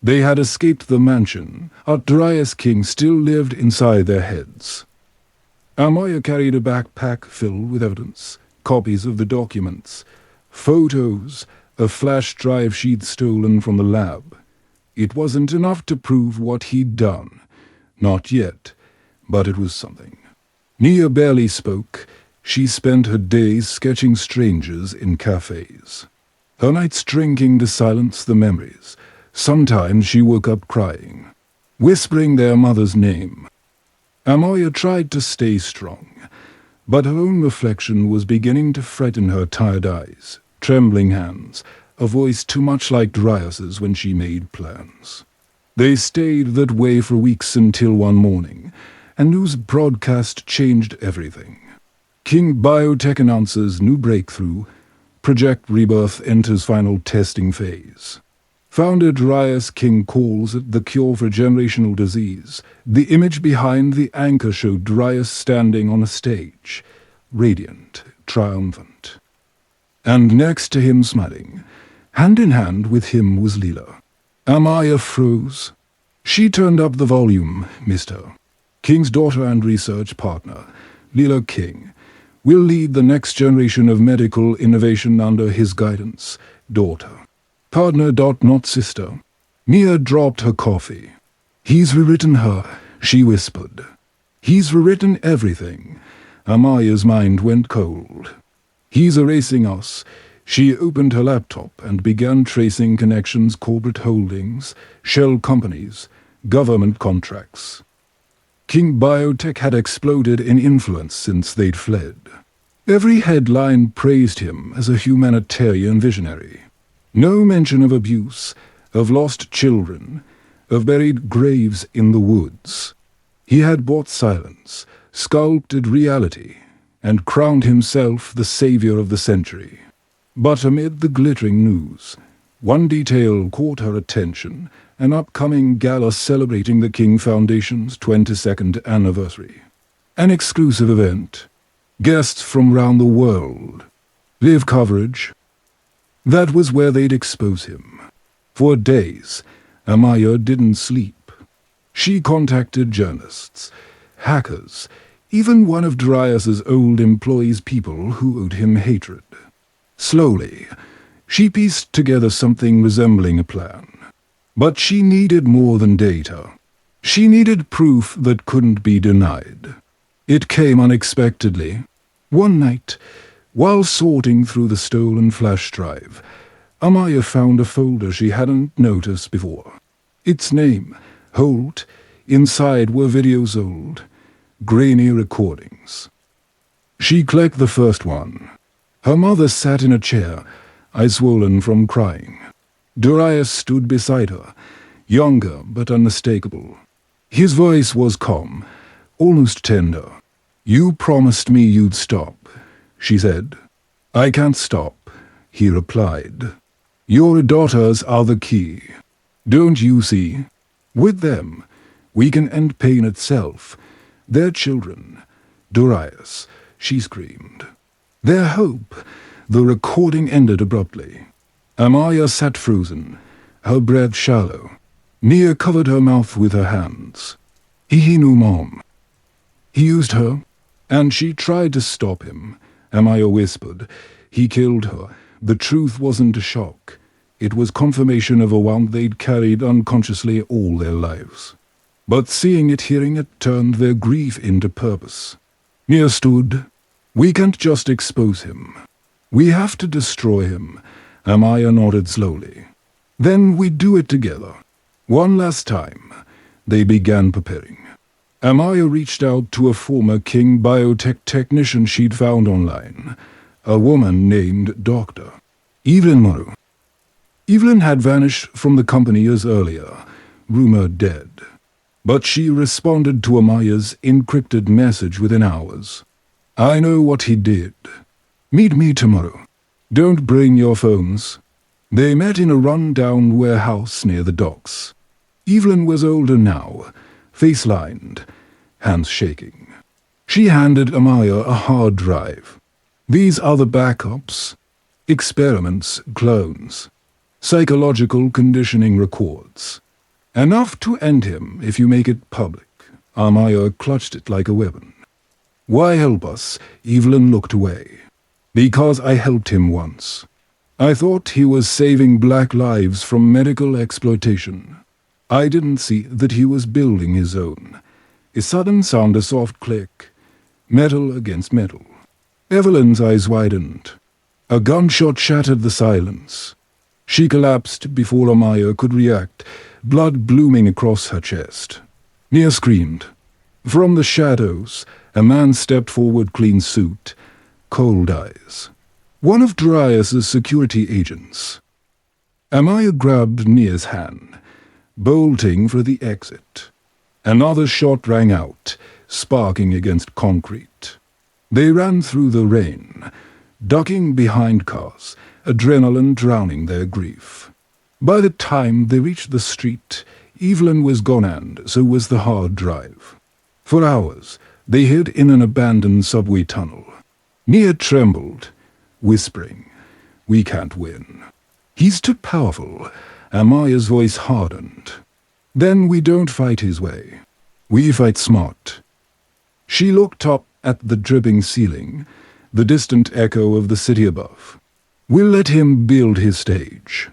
They had escaped the mansion, but Darius King still lived inside their heads. Amaya carried a backpack filled with evidence, copies of the documents, photos, a flash drive she'd stolen from the lab. It wasn't enough to prove what he'd done. Not yet, but it was something. Nia barely spoke. She spent her days sketching strangers in cafes. Her nights drinking to silence the memories. Sometimes she woke up crying, whispering their mother's name. Amaya tried to stay strong, but her own reflection was beginning to frighten her tired eyes, trembling hands, a voice too much like Darius's when she made plans. They stayed that way for weeks until one morning, a news broadcast changed everything. King Biotech announces new breakthrough. Project Rebirth enters final testing phase. Founder Darius King calls it the cure for generational disease. The image behind the anchor showed Darius standing on a stage, radiant, triumphant. And next to him, smiling, hand in hand with him, was Lila. Amaya froze. She turned up the volume, Mr. King's daughter and research partner, Lila King, will lead the next generation of medical innovation under his guidance. Daughter. Partner. Not sister. Mia dropped her coffee. He's rewritten her, she whispered. He's rewritten everything. Amaya's mind went cold. He's erasing us. She opened her laptop and began tracing connections, corporate holdings, shell companies, government contracts. King Biotech had exploded in influence since they'd fled. Every headline praised him as a humanitarian visionary. No mention of abuse, of lost children, of buried graves in the woods. He had bought silence, sculpted reality, and crowned himself the savior of the century. But amid the glittering news, one detail caught her attention: an upcoming gala celebrating the King Foundation's 22nd anniversary. An exclusive event. Guests from around the world. Live coverage. That was where they'd expose him. For days, Amaya didn't sleep. She contacted journalists, hackers, even one of Darius's old employees' people who owed him hatred. Slowly, she pieced together something resembling a plan. But she needed more than data. She needed proof that couldn't be denied. It came unexpectedly. One night, while sorting through the stolen flash drive, Amaya found a folder she hadn't noticed before. Its name, Holt. Inside were videos old, grainy recordings. She clicked the first one. Her mother sat in a chair, eyes swollen from crying. Darius stood beside her, younger but unmistakable. His voice was calm, almost tender. "You promised me you'd stop," she said. "I can't stop," he replied. "Your daughters are the key. Don't you see? With them, we can end pain itself. Their children. Darius," she screamed. "Their hope." The recording ended abruptly. Amaya sat frozen, her breath shallow. Mia covered her mouth with her hands. He knew Mom. He used her, and she tried to stop him. Amaya whispered. He killed her. The truth wasn't a shock. It was confirmation of a wound they'd carried unconsciously all their lives. But seeing it, hearing it, turned their grief into purpose. Mia stood. "We can't just expose him. We have to destroy him." Amaya nodded slowly. "Then we do it together. One last time." They began preparing. Amaya reached out to a former King Biotech technician she'd found online, a woman named Dr. Evelyn Morrow. Evelyn had vanished from the company years earlier, rumored dead. But she responded to Amaya's encrypted message within hours. "I know what he did. Meet me tomorrow. Don't bring your phones." They met in a run-down warehouse near the docks. Evelyn was older now, face-lined, hands shaking. She handed Amaya a hard drive. "These are the backups. Experiments, clones. Psychological conditioning records. Enough to end him if you make it public." Amaya clutched it like a weapon. "Why help us?" Evelyn looked away. "Because I helped him once. I thought he was saving black lives from medical exploitation. I didn't see that he was building his own." A sudden sound, a soft click. Metal against metal. Evelyn's eyes widened. A gunshot shattered the silence. She collapsed before Amaya could react, blood blooming across her chest. Mia screamed. From the shadows, a man stepped forward, clean suit, cold eyes. One of Darius's security agents. Amaya grabbed Mia's hand, bolting for the exit. Another shot rang out, sparking against concrete. They ran through the rain, ducking behind cars, adrenaline drowning their grief. By the time they reached the street, Evelyn was gone and so was the hard drive. For hours, they hid in an abandoned subway tunnel. Mia trembled, whispering, "We can't win. He's too powerful." Amaya's voice hardened. Then we don't fight his way. We fight smart. She looked up at the dripping ceiling, the distant echo of the city above. We'll let him build his stage.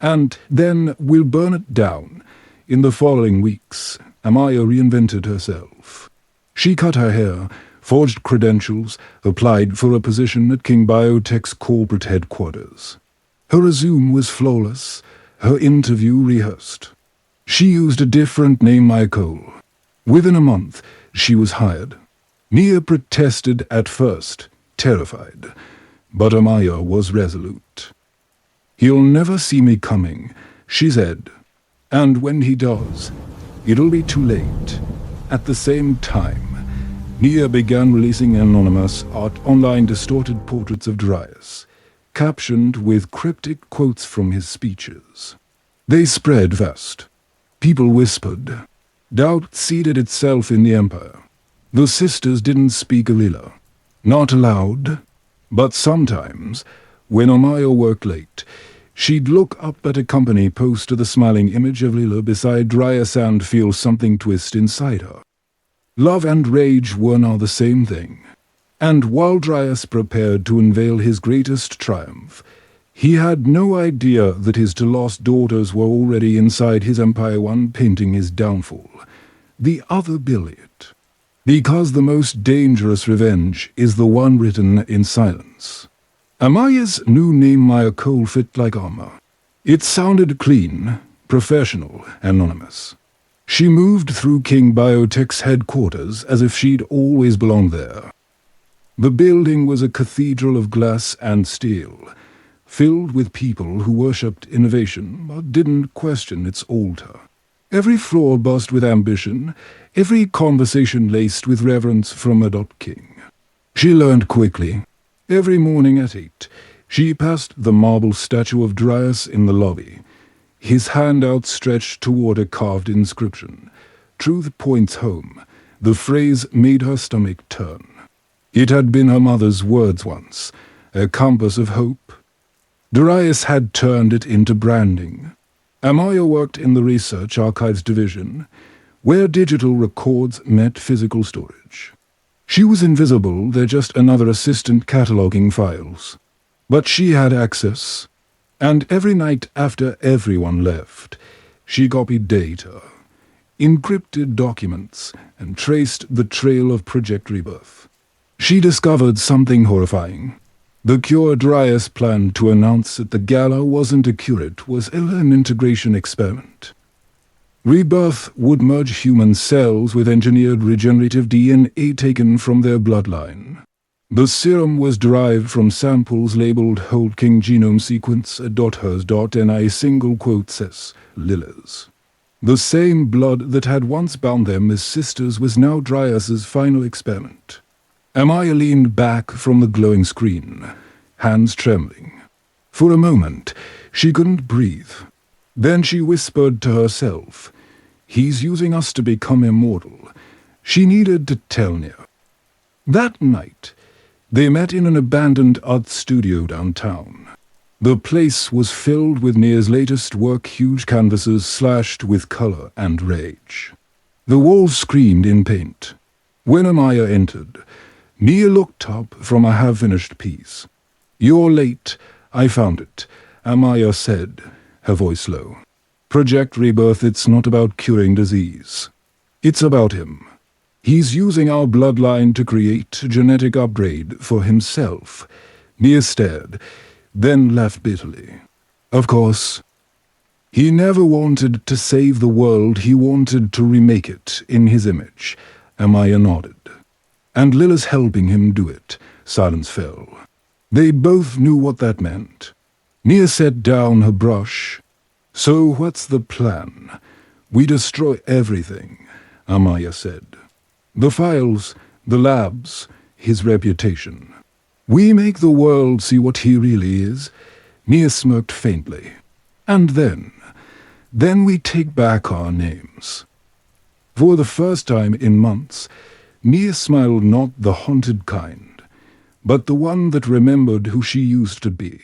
And then we'll burn it down. In the following weeks, Amaya reinvented herself. She cut her hair, forged credentials, applied for a position at King Biotech's corporate headquarters. Her resume was flawless, her interview rehearsed. She used a different name, Michael. Within a month, she was hired. Nia protested at first, terrified, but Amaya was resolute. "He'll never see me coming," she said, "and when he does, it'll be too late." At the same time, Nia began releasing anonymous online distorted portraits of Darius, captioned with cryptic quotes from his speeches. They spread fast. People whispered. Doubt seeded itself in the Empire. The sisters didn't speak a Lila. Not aloud, but sometimes, when Amaya worked late, she'd look up at a company post to the smiling image of Lila beside Darius and feel something twist inside her. Love and rage were now the same thing. And while Darius prepared to unveil his greatest triumph, he had no idea that his two lost daughters were already inside his Empire One painting his downfall. The other Billiot. Because the most dangerous revenge is the one written in silence. Amaya's new name, Maya Cole, fit like armor. It sounded clean, professional, anonymous. She moved through King Biotech's headquarters as if she'd always belonged there. The building was a cathedral of glass and steel, filled with people who worshipped innovation but didn't question its altar. Every floor buzzed with ambition, every conversation laced with reverence from Adult King. She learned quickly. Every morning at 8, she passed the marble statue of Darius in the lobby, his hand outstretched toward a carved inscription. "Truth points home." The phrase made her stomach turn. It had been her mother's words once, a compass of hope. Darius had turned it into branding. Amaya worked in the Research Archives division, where digital records met physical storage. She was invisible, they're just another assistant cataloging files. But she had access, and every night after everyone left, she copied data, encrypted documents, and traced the trail of Project Rebirth. She discovered something horrifying. The cure Darius planned to announce at the gala wasn't a cure, it was an integration experiment. Rebirth would merge human cells with engineered regenerative DNA taken from their bloodline. The serum was derived from samples labeled whole King genome sequence .hers.ni single quote says Lila's. The same blood that had once bound them as sisters was now Darius's final experiment. Amaya leaned back from the glowing screen, hands trembling. For a moment, she couldn't breathe. Then she whispered to herself, "He's using us to become immortal." She needed to tell Nia. That night, they met in an abandoned art studio downtown. The place was filled with Nia's latest work, huge canvases slashed with color and rage. The walls screamed in paint. When Amaya entered, Nia looked up from a half-finished piece. "You're late. I found it," Amaya said, her voice low. "Project Rebirth, it's not about curing disease. It's about him. He's using our bloodline to create a genetic upgrade for himself." Nia stared, then laughed bitterly. "Of course. He never wanted to save the world, he wanted to remake it in his image." Amaya nodded. "And Lila's helping him do it." Silence fell. They both knew what that meant. Nia set down her brush. "So what's the plan?" "We destroy everything," Amaya said. "The files, the labs, his reputation. We make the world see what he really is." Nia smirked faintly. "And then we take back our names." For the first time in months, Nia smiled, not the haunted kind, but the one that remembered who she used to be.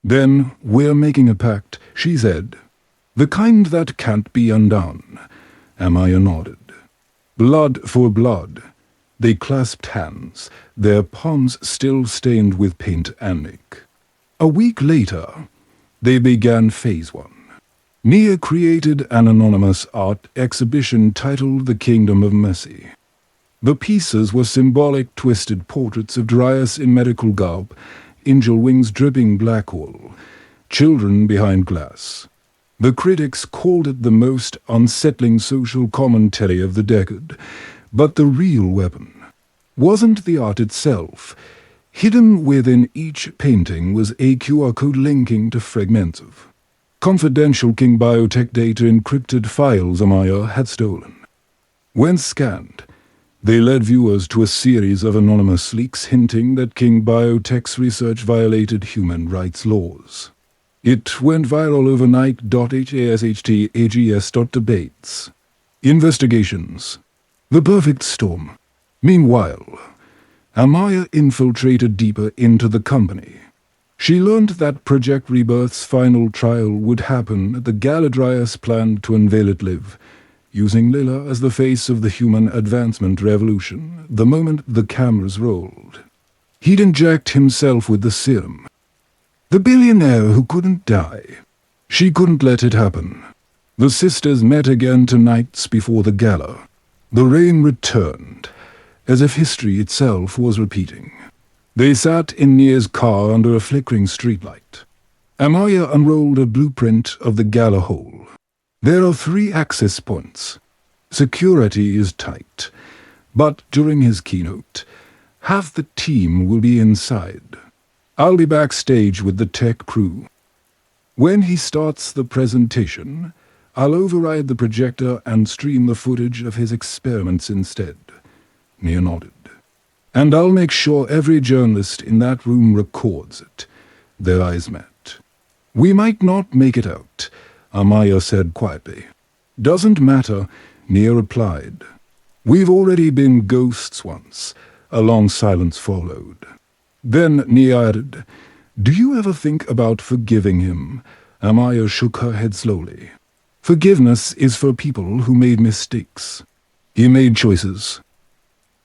"Then we're making a pact," she said. The kind that can't be undone. Amaya nodded. Blood for blood. They clasped hands, their palms still stained with paint and ink. A week later, they began Phase 1. Nia created an anonymous art exhibition titled The Kingdom of Mercy. The pieces were symbolic twisted portraits of Darius in medical garb, angel wings dripping black oil, children behind glass. The critics called it the most unsettling social commentary of the decade, but the real weapon wasn't the art itself. Hidden within each painting was a QR code linking to fragments of confidential King Biotech data encrypted files Amaya had stolen. When scanned, they led viewers to a series of anonymous leaks hinting that King Biotech's research violated human rights laws. It went viral overnight. HASHT-AGS.debates. Investigations. The perfect storm. Meanwhile, Amaya infiltrated deeper into the company. She learned that Project Rebirth's final trial would happen at the gala Darius planned to unveil it live, using Lila as the face of the human advancement revolution the moment the cameras rolled. He'd inject himself with the serum. The billionaire who couldn't die. She couldn't let it happen. The sisters met again 2 nights before the gala. The rain returned, as if history itself was repeating. They sat in Nia's car under a flickering streetlight. Amaya unrolled a blueprint of the gala hall. There are 3 access points. Security is tight, but during his keynote, half the team will be inside. I'll be backstage with the tech crew. When he starts the presentation, I'll override the projector and stream the footage of his experiments instead. Nia nodded. And I'll make sure every journalist in that room records it. Their eyes met. We might not make it out, Amaya said quietly. Doesn't matter, Nia replied. We've already been ghosts once. A long silence followed. Then Nia added, Do you ever think about forgiving him? Amaya shook her head slowly. Forgiveness is for people who made mistakes. He made choices.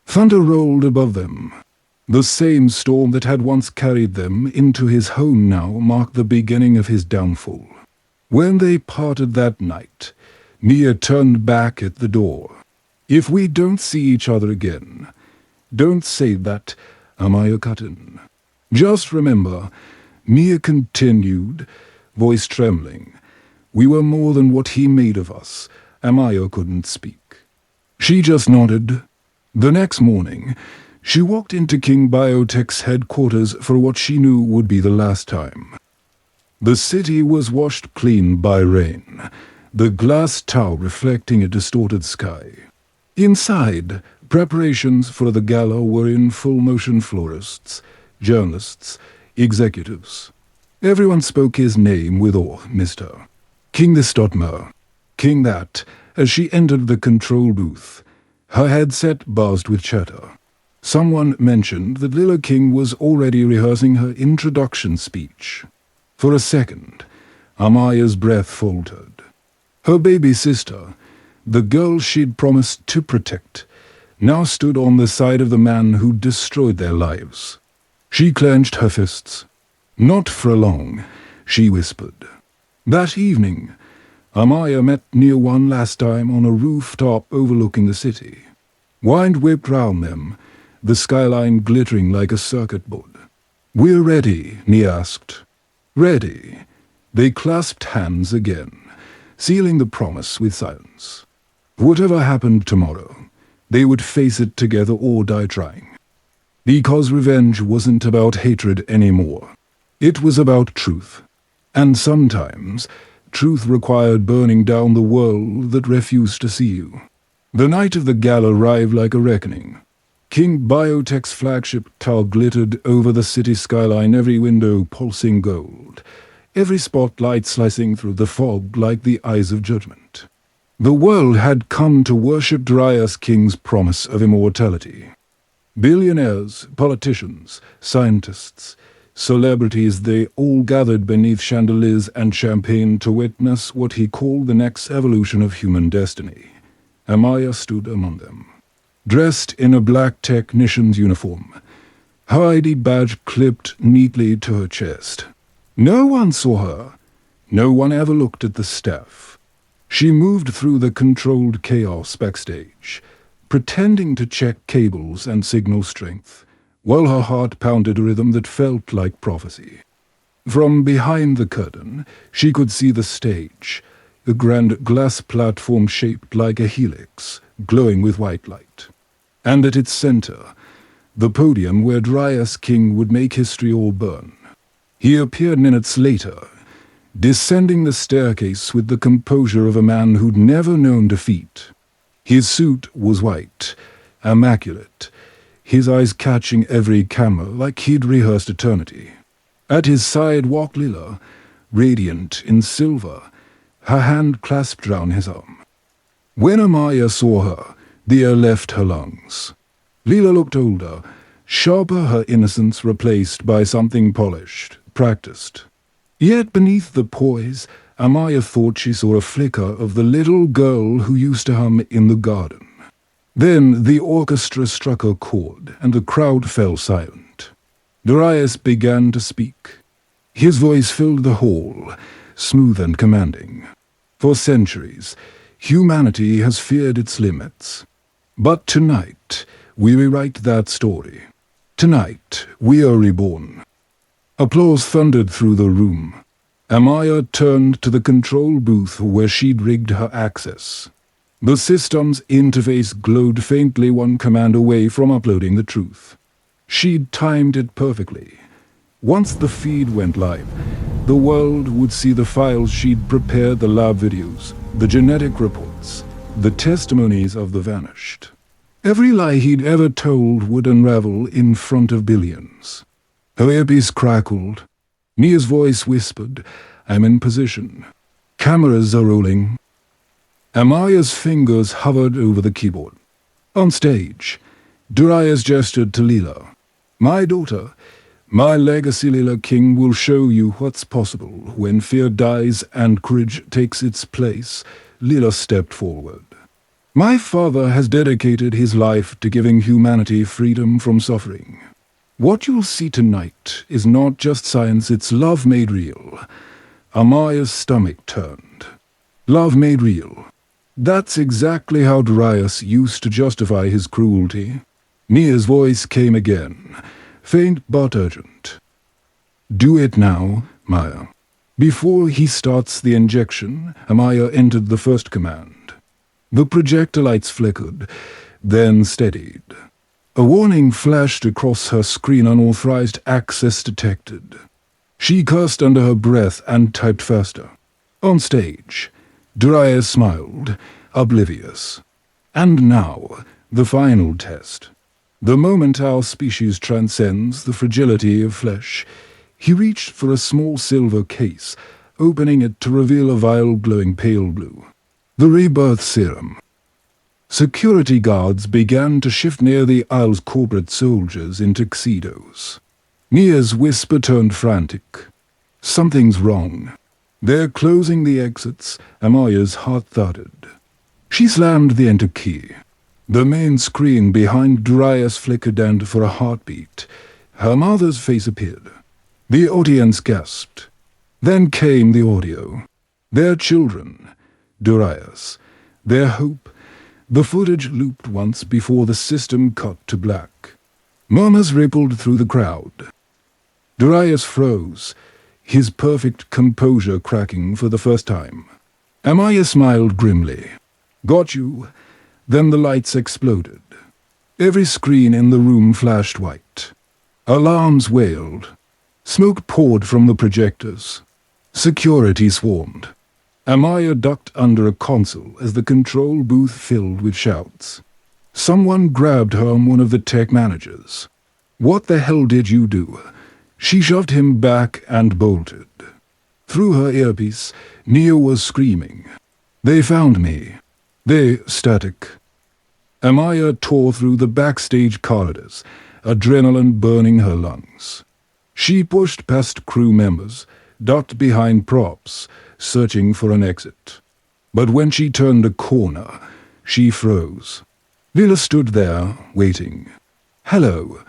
Thunder rolled above them. The same storm that had once carried them into his home now marked the beginning of his downfall. When they parted that night, Nia turned back at the door. If we don't see each other again, don't say that, Amaya cut in. Just remember, Nia continued, voice trembling. We were more than what he made of us. Amaya couldn't speak. She just nodded. The next morning, she walked into King Biotech's headquarters for what she knew would be the last time. The city was washed clean by rain, the glass tower reflecting a distorted sky. Inside, preparations for the gala were in full motion. Florists, journalists, executives. Everyone spoke his name with awe, Mr. King this, King that, as she entered the control booth. Her headset buzzed with chatter. Someone mentioned that Lila King was already rehearsing her introduction speech. For a second, Amaya's breath faltered. Her baby sister, the girl she'd promised to protect, now stood on the side of the man who destroyed their lives. She clenched her fists. Not for long, she whispered. That evening, Amaya met Nia one last time on a rooftop overlooking the city. Wind whipped round them, the skyline glittering like a circuit board. We're ready, Nia asked. Ready. They clasped hands again, sealing the promise with silence. Whatever happened tomorrow, they would face it together or die trying. Because revenge wasn't about hatred anymore. It was about truth. And sometimes, truth required burning down the world that refused to see you. The night of the gala arrived like a reckoning. King Biotech's flagship tower glittered over the city skyline, every window pulsing gold, every spotlight slicing through the fog like the eyes of judgment. The world had come to worship Darius King's promise of immortality. Billionaires, politicians, scientists, Celebrities, they all gathered beneath chandeliers and champagne to witness what he called the next evolution of human destiny. Amaya stood among them, dressed in a black technician's uniform, her ID badge clipped neatly to her chest. No one saw her. No one ever looked at the staff. She moved through the controlled chaos backstage, pretending to check cables and signal strength, while her heart pounded a rhythm that felt like prophecy. From behind the curtain, she could see the stage, a grand glass platform shaped like a helix, glowing with white light. And at its center, the podium where Darius King would make history or burn. He appeared minutes later, descending the staircase with the composure of a man who'd never known defeat. His suit was white, immaculate, his eyes catching every camera like he'd rehearsed eternity. At his side walked Lila, radiant in silver, her hand clasped round his arm. When Amaya saw her, the air left her lungs. Lila looked older, sharper, her innocence replaced by something polished, practiced. Yet beneath the poise, Amaya thought she saw a flicker of the little girl who used to hum in the garden. Then the orchestra struck a chord, and the crowd fell silent. Darius began to speak. His voice filled the hall, smooth and commanding. For centuries, humanity has feared its limits. But tonight, we rewrite that story. Tonight, we are reborn. Applause thundered through the room. Amaya turned to the control booth where she'd rigged her access. The system's interface glowed faintly, one command away from uploading the truth. She'd timed it perfectly. Once the feed went live, the world would see the files she'd prepared, the lab videos, the genetic reports, the testimonies of the vanished. Every lie he'd ever told would unravel in front of billions. Her earpiece crackled. Nia's voice whispered, "I'm in position. Cameras are rolling." Amaya's fingers hovered over the keyboard. On stage, Darius gestured to Lila. "My daughter, my legacy, Lila King, will show you what's possible when fear dies and courage takes its place." Lila stepped forward. "My father has dedicated his life to giving humanity freedom from suffering. What you'll see tonight is not just science, it's love made real." Amaya's stomach turned. Love made real. That's exactly how Darius used to justify his cruelty. Nia's voice came again, faint but urgent. "Do it now, Maya." Before he starts the injection, Amaya entered the first command. The projector lights flickered, then steadied. A warning flashed across her screen, "Unauthorized access detected." She cursed under her breath and typed faster. On stage, Darius smiled, oblivious. And now, the final test. The moment our species transcends the fragility of flesh, he reached for a small silver case, opening it to reveal a vial glowing pale blue. The rebirth serum. Security guards began to shift near the aisle's corporate soldiers in tuxedos. Nia's whisper turned frantic. "Something's wrong." They're closing the exits. Amaya's heart thudded. She slammed the enter key. The main screen behind Darius flickered, and for a heartbeat, her mother's face appeared. The audience gasped. Then came the audio. Their children, Darius, their hope. The footage looped once before the system cut to black. Murmurs rippled through the crowd. Darius froze, his perfect composure cracking for the first time. Amaya smiled grimly. "Got you." Then the lights exploded. Every screen in the room flashed white. Alarms wailed. Smoke poured from the projectors. Security swarmed. Amaya ducked under a console as the control booth filled with shouts. Someone grabbed her, one of the tech managers. "What the hell did you do?" She shoved him back and bolted. Through her earpiece, Nia was screaming. "They found me." They static. Amaya tore through the backstage corridors, adrenaline burning her lungs. She pushed past crew members, ducked behind props, searching for an exit. But when she turned a corner, she froze. Lila stood there, waiting. "Hello,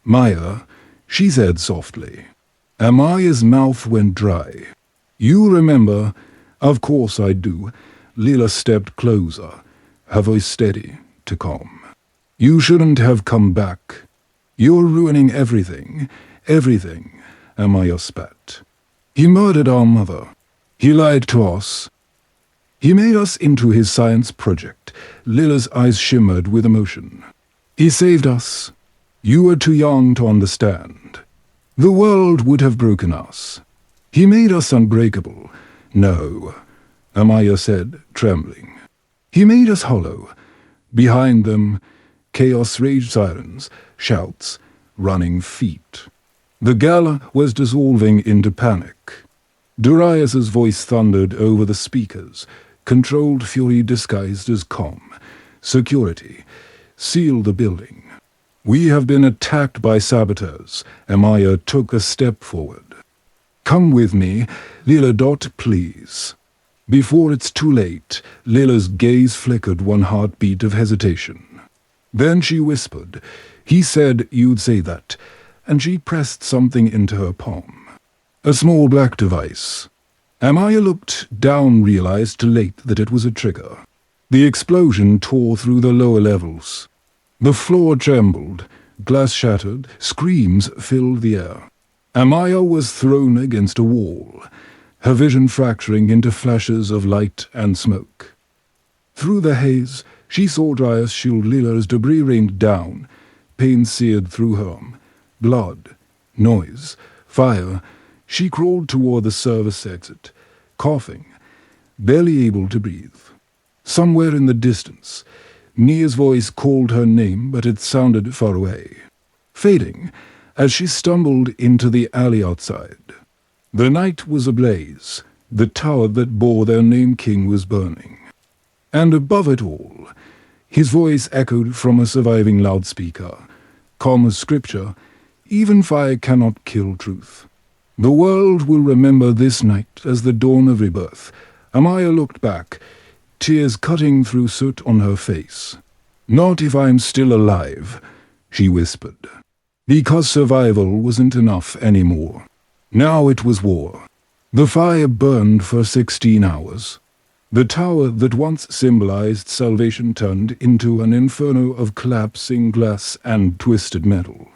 Maya," she said softly. Amaya's mouth went dry. "You remember?" "Of course I do." Lila stepped closer, her voice steady to calm. "You shouldn't have come back. You're ruining everything, everything," Amaya spat. "He murdered our mother. He lied to us. He made us into his science project." Lila's eyes shimmered with emotion. "He saved us. You were too young to understand. The world would have broken us. He made us unbreakable." "No," Amaya said, trembling. "He made us hollow." Behind them, chaos raged, sirens, shouts, running feet. The gala was dissolving into panic. Darius's voice thundered over the speakers, controlled fury disguised as calm. "Security, seal the building. We have been attacked by saboteurs." Amaya took a step forward. "Come with me, Lila. Please." Before it's too late, Lila's gaze flickered one heartbeat of hesitation. Then she whispered, "He said you'd say that," and she pressed something into her palm. A small black device. Amaya looked down, realized too late that it was a trigger. The explosion tore through the lower levels. The floor trembled, glass shattered, screams filled the air. Amaya was thrown against a wall, her vision fracturing into flashes of light and smoke. Through the haze, she saw Darius shield Lila as debris rained down. Pain seared through her arm. Blood, noise, fire. She crawled toward the service exit, coughing, barely able to breathe. Somewhere in the distance, Nia's voice called her name, but it sounded far away, fading as she stumbled into the alley outside. The night was ablaze. The tower that bore their name, King, was burning. And above it all, his voice echoed from a surviving loudspeaker, calm as scripture, "Even fire cannot kill truth. The world will remember this night as the dawn of rebirth." Amaya looked back, tears cutting through soot on her face. "Not if I'm still alive," she whispered. Because survival wasn't enough anymore. Now it was war. The fire burned for 16 hours. The tower that once symbolized salvation turned into an inferno of collapsing glass and twisted metal.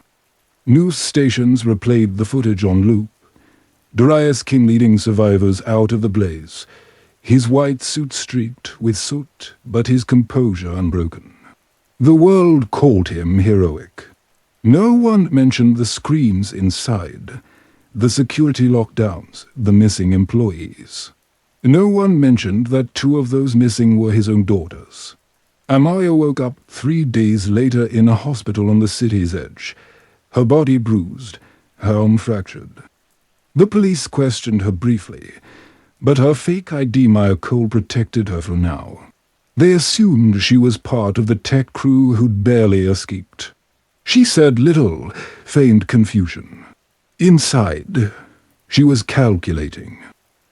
News stations replayed the footage on loop. Darius King leading survivors out of the blaze, his white suit streaked with soot, but his composure unbroken. The world called him heroic. No one mentioned the screams inside, the security lockdowns, the missing employees. No one mentioned that 2 of those missing were his own daughters. Amaya woke up 3 days later in a hospital on the city's edge, her body bruised, her arm fractured. The police questioned her briefly, but her fake ID Maya Cole protected her for now. They assumed she was part of the tech crew who'd barely escaped. She said little, feigned confusion. Inside, she was calculating.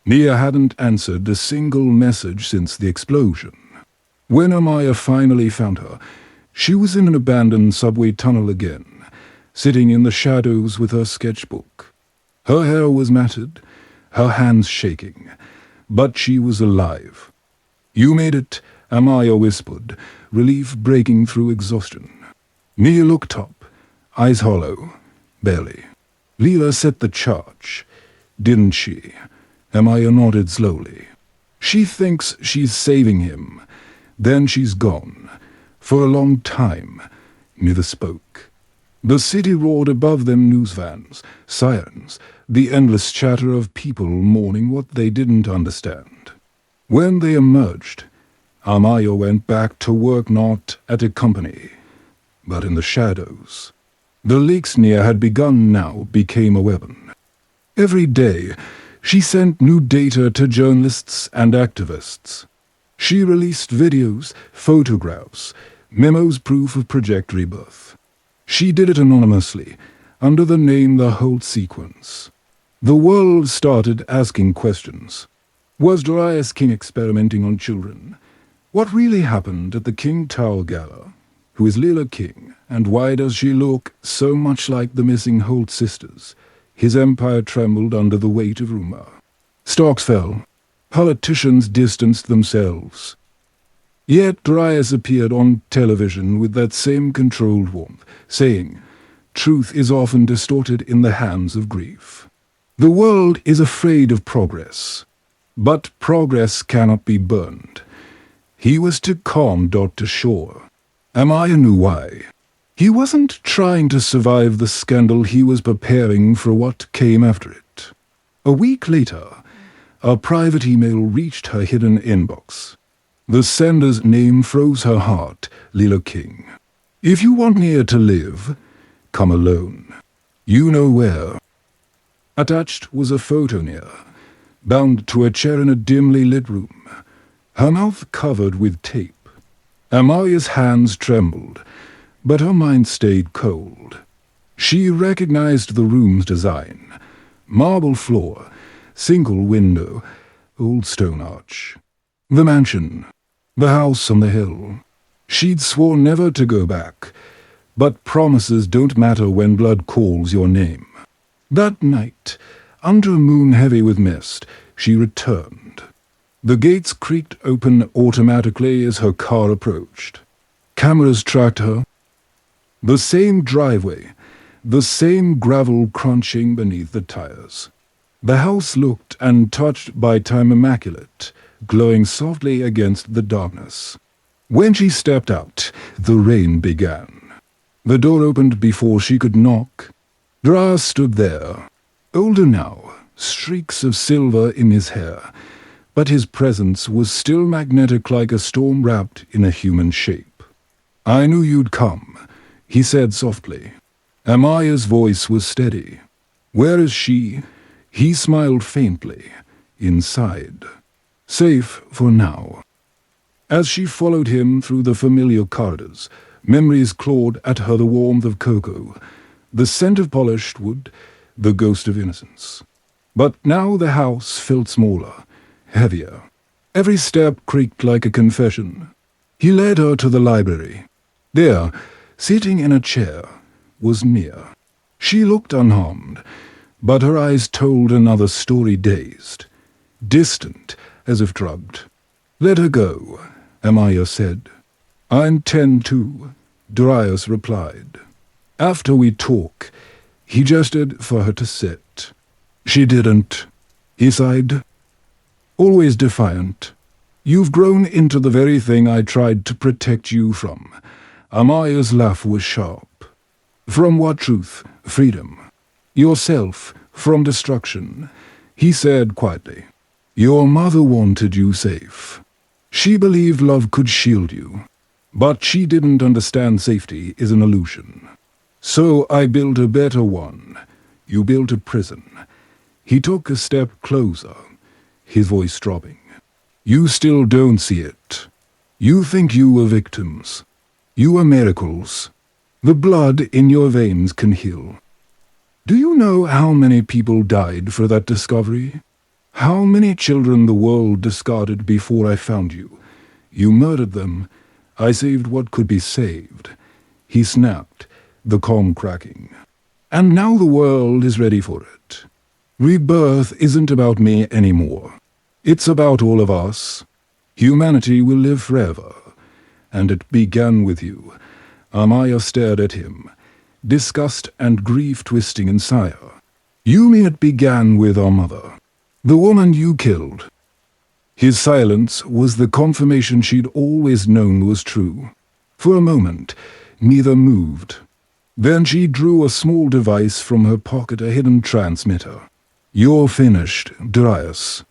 Nia hadn't answered a single message since the explosion. When Amaya finally found her, she was in an abandoned subway tunnel again, sitting in the shadows with her sketchbook. Her hair was matted, her hands shaking, but she was alive. "You made it," Amaya whispered, relief breaking through exhaustion. Nia looked up, eyes hollow, barely. "Lila set the charge, didn't she?" Amaya nodded slowly. "She thinks she's saving him. Then she's gone. For a long time." Neither spoke. The city roared above them, news vans, sirens, the endless chatter of people mourning what they didn't understand. When they emerged, Amaya went back to work, not at a company, but in the shadows. The leaks Nia had begun now became a weapon. Every day, she sent new data to journalists and activists. She released videos, photographs, memos, proof of Project Rebirth. She did it anonymously, under the name The Holt Sequence. The world started asking questions. Was Darius King experimenting on children? What really happened at the King Tower Gala? Who is Lila King, and why does she look so much like the missing Holt sisters? His empire trembled under the weight of rumor. Stocks fell. Politicians distanced themselves. Yet Darius appeared on television with that same controlled warmth, saying, "Truth is often distorted in the hands of grief." The world is afraid of progress, but progress cannot be burned. He was to calm Dr. Shore. Amaya knew why. He wasn't trying to survive the scandal, he was preparing for what came after it. A week later, a private email reached her hidden inbox. The sender's name froze her heart, Lila King. "If you want Nia to live, come alone. You know where." Attached was a photo Nia, bound to a chair in a dimly lit room, her mouth covered with tape. Amaya's hands trembled, but her mind stayed cold. She recognized the room's design: marble floor, single window, old stone arch. The mansion, the house on the hill. She'd sworn never to go back, but promises don't matter when blood calls your name. That night, under a moon heavy with mist, she returned. The gates creaked open automatically as her car approached. Cameras tracked her. The same driveway, the same gravel crunching beneath the tires. The house looked and touched by time immaculate, glowing softly against the darkness. When she stepped out, the rain began. The door opened before she could knock. Darius stood there, older now, streaks of silver in his hair, but his presence was still magnetic like a storm wrapped in a human shape. "I knew you'd come," he said softly. Amaya's voice was steady. "Where is she?" He smiled faintly, inside. "Safe for now." As she followed him through the familiar corridors, memories clawed at her, the warmth of cocoa, the scent of polished wood, the ghost of innocence. But now the house felt smaller, heavier. Every step creaked like a confession. He led her to the library. There, sitting in a chair, was Nia. She looked unharmed, but her eyes told another story, dazed, distant, as if drugged. "Let her go," Amaya said. "I intend to," Darius replied. "After we talk." He gestured for her to sit. She didn't. He sighed. "Always defiant. You've grown into the very thing I tried to protect you from." Amaya's laugh was sharp. "From what truth? Freedom. Yourself, from destruction," he said quietly. "Your mother wanted you safe. She believed love could shield you. But she didn't understand safety is an illusion. So I built a better one. You built a prison." He took a step closer, his voice dropping. "You still don't see it. You think you were victims. You are miracles. The blood in your veins can heal. Do you know how many people died for that discovery? How many children the world discarded before I found you? You murdered them. I saved what could be saved." He snapped, the calm cracking. "And now the world is ready for it. Rebirth isn't about me anymore. It's about all of us. Humanity will live forever. And it began with you." Amaya stared at him, disgust and grief twisting inside her. "You mean it began with our mother, the woman you killed?" His silence was the confirmation she'd always known was true. For a moment, neither moved. Then she drew a small device from her pocket, a hidden transmitter. "You're finished, Darius.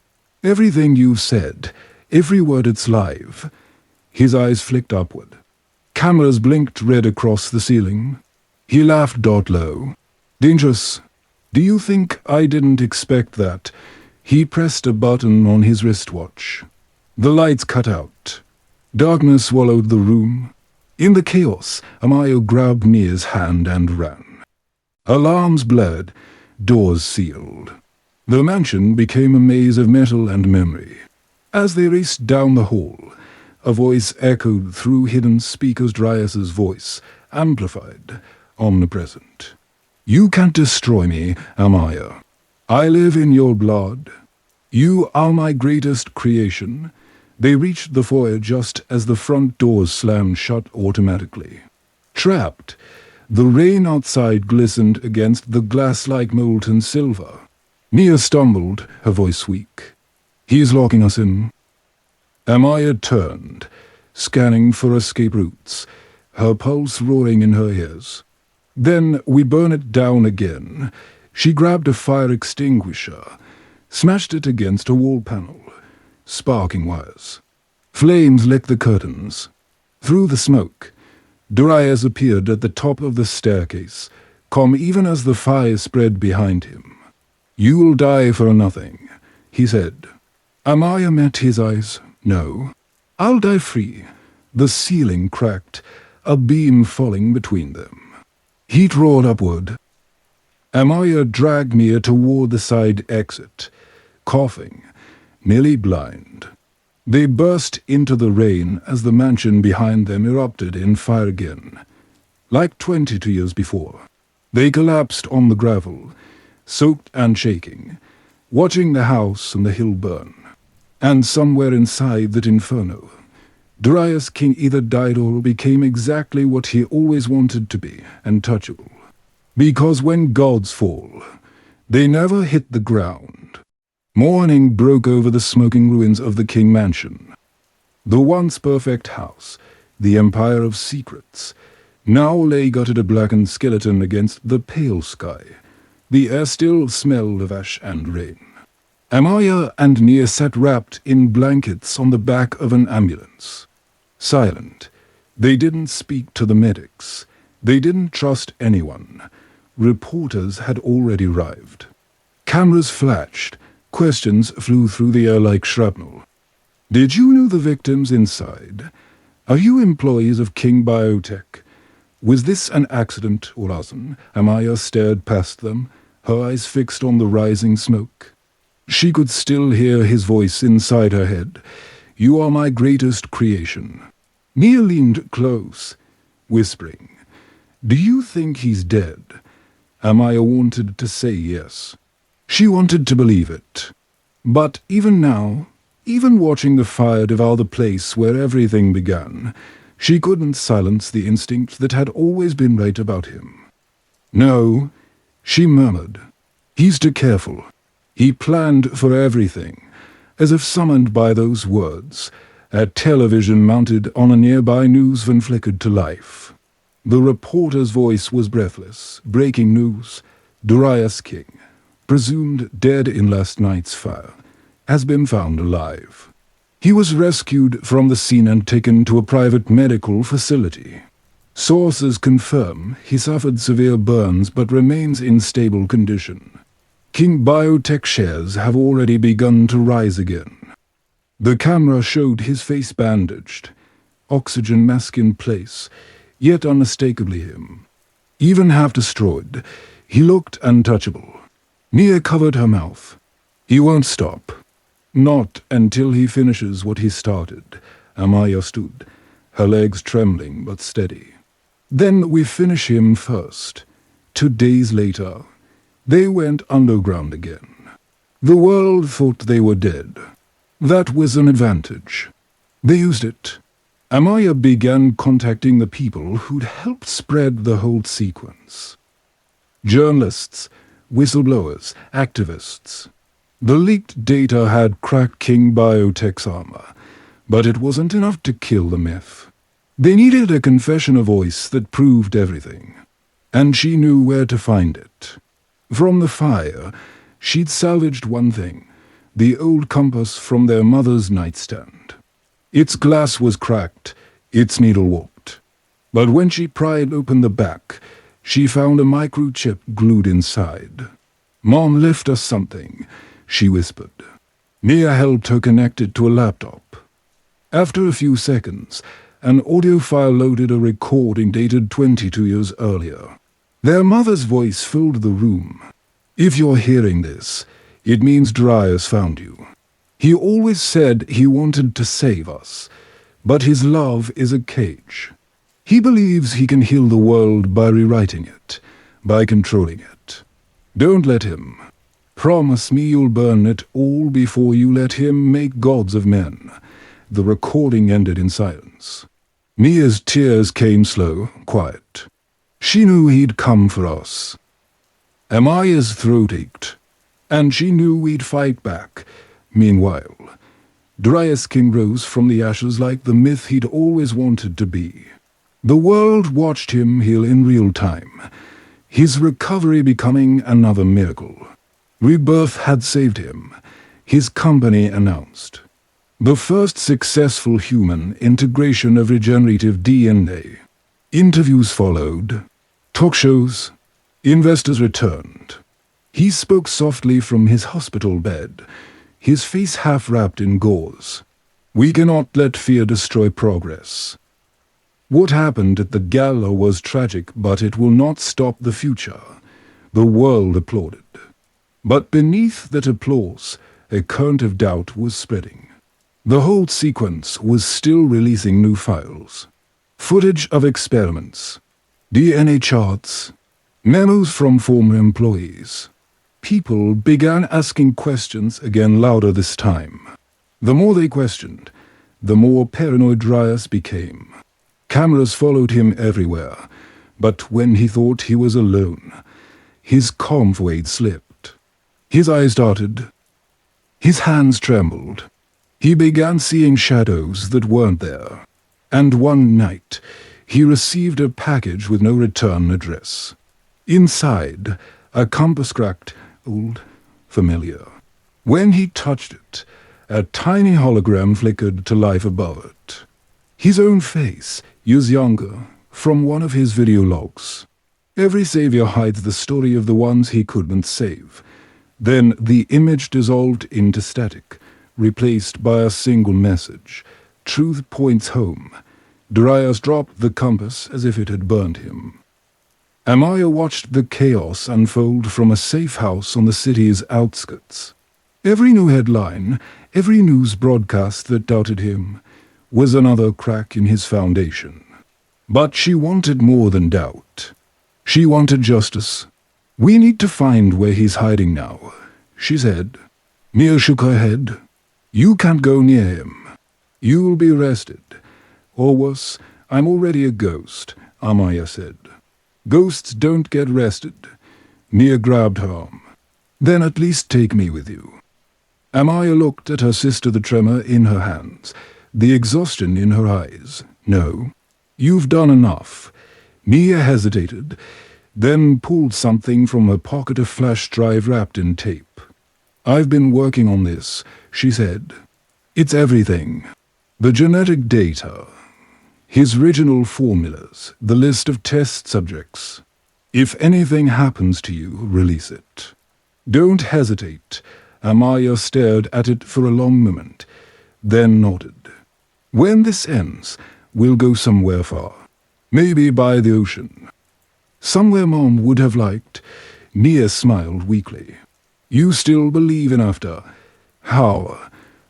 Everything you've said, every word, it's live." His eyes flicked upward. Cameras blinked red across the ceiling. He laughed low. "Dangerous. Do you think I didn't expect that?" He pressed a button on his wristwatch. The lights cut out. Darkness swallowed the room. In the chaos, Amaya grabbed Nia's hand and ran. Alarms blared, doors sealed. The mansion became a maze of metal and memory. As they raced down the hall, a voice echoed through hidden speakers. Darius's voice, amplified, omnipresent. "You can't destroy me, Amaya. I live in your blood. You are my greatest creation." They reached the foyer just as the front doors slammed shut automatically. Trapped, the rain outside glistened against the glass like molten silver. Nia stumbled, her voice weak. "He's locking us in." Amaya turned, scanning for escape routes, her pulse roaring in her ears. "Then we burn it down again." She grabbed a fire extinguisher, smashed it against a wall panel, sparking wires. Flames licked the curtains. Through the smoke, Darius appeared at the top of the staircase, calm even as the fire spread behind him. "You'll die for nothing," he said. Amaya met his eyes. "No, I'll die free." The ceiling cracked, a beam falling between them. Heat roared upward. Amaya dragged Nia toward the side exit, coughing, nearly blind. They burst into the rain as the mansion behind them erupted in fire again. Like 22 years before, they collapsed on the gravel, soaked and shaking, watching the house and the hill burn. And somewhere inside that inferno, Darius King either died or became exactly what he always wanted to be, untouchable. Because when gods fall, they never hit the ground. Morning broke over the smoking ruins of the King Mansion. The once perfect house, the empire of secrets, now lay gutted, a blackened skeleton against the pale sky. The air still smelled of ash and rain. Amaya and Nia sat wrapped in blankets on the back of an ambulance. Silent, they didn't speak to the medics. They didn't trust anyone. Reporters had already arrived. Cameras flashed. Questions flew through the air like shrapnel. "Did you know the victims inside? Are you employees of King Biotech? Was this an accident or arson?" Amaya stared past them, her eyes fixed on the rising smoke. She could still hear his voice inside her head. "You are my greatest creation." Nia leaned close, whispering, "Do you think he's dead?" Amaya wanted to say yes. She wanted to believe it. But even now, even watching the fire devour the place where everything began, she couldn't silence the instinct that had always been right about him. "No," she murmured. "He's too careful. He planned for everything." As if summoned by those words, a television mounted on a nearby news van flickered to life. The reporter's voice was breathless. "Breaking news. Darius King, presumed dead in last night's fire, has been found alive. He was rescued from the scene and taken to a private medical facility. Sources confirm he suffered severe burns but remains in stable condition. King Biotech shares have already begun to rise again." The camera showed his face bandaged, oxygen mask in place, yet unmistakably him. Even half destroyed, he looked untouchable. Nia covered her mouth. "He won't stop. Not until he finishes what he started." Amaya stood, her legs trembling but steady. "Then we finish him first." 2 days later, they went underground again. The world thought they were dead. That was an advantage. They used it. Amaya began contacting the people who'd helped spread the whole sequence. Journalists, whistleblowers, activists. The leaked data had cracked King Biotech's armor, but it wasn't enough to kill the myth. They needed a confession, a voice that proved everything. And she knew where to find it. From the fire, she'd salvaged one thing, the old compass from their mother's nightstand. Its glass was cracked, its needle warped. But when she pried open the back, she found a microchip glued inside. "Mom left us something," she whispered. Nia helped her connect it to a laptop. After a few seconds, an audio file loaded, a recording dated 22 years earlier. Their mother's voice filled the room. "If you're hearing this, it means Darius found you. He always said he wanted to save us, but his love is a cage. He believes he can heal the world by rewriting it, by controlling it. Don't let him. Promise me you'll burn it all before you let him make gods of men." The recording ended in silence. Mia's tears came slow, quiet. She knew he'd come for us. Amaya's throat ached, and she knew we'd fight back. Meanwhile, Darius King rose from the ashes like the myth he'd always wanted to be. The world watched him heal in real time, his recovery becoming another miracle. Rebirth had saved him, his company announced. The first successful human integration of regenerative DNA. Interviews followed, talk shows, investors returned. He spoke softly from his hospital bed, his face half wrapped in gauze. "We cannot let fear destroy progress. What happened at the gala was tragic, but it will not stop the future." The world applauded. But beneath that applause, a current of doubt was spreading. The whole sequence was still releasing new files. Footage of experiments, DNA charts, memos from former employees. People began asking questions again, louder this time. The more they questioned, the more paranoid Darius became. Cameras followed him everywhere, but when he thought he was alone, his calm void slipped. His eyes darted. His hands trembled. He began seeing shadows that weren't there. And one night, he received a package with no return address. Inside, a compass cracked, old, familiar. When he touched it, a tiny hologram flickered to life above it. His own face, years younger, from one of his video logs. Every savior hides the story of the ones he couldn't save. Then the image dissolved into static, replaced by a single message. "Truth points home." Darius dropped the compass as if it had burned him. Amaya watched the chaos unfold from a safe house on the city's outskirts. Every new headline, every news broadcast that doubted him, was another crack in his foundation. But she wanted more than doubt. She wanted justice. "We need to find where he's hiding now," she said. Mia shook her head. "You can't go near him. You'll be arrested. Or worse, I'm already a ghost," Amaya said. "Ghosts don't get arrested." Mia grabbed her arm. "Then at least take me with you." Amaya looked at her sister, the tremor in her hands, the exhaustion in her eyes. "No, you've done enough." Mia hesitated, then pulled something from her pocket, a flash drive wrapped in tape. "I've been working on this," she said. "It's everything. The genetic data, his original formulas, the list of test subjects. If anything happens to you, release it. Don't hesitate." Amaya stared at it for a long moment, then nodded. "When this ends, we'll go somewhere far. Maybe by the ocean. Somewhere Mom would have liked." Mia smiled weakly. "You still believe in after?" "How?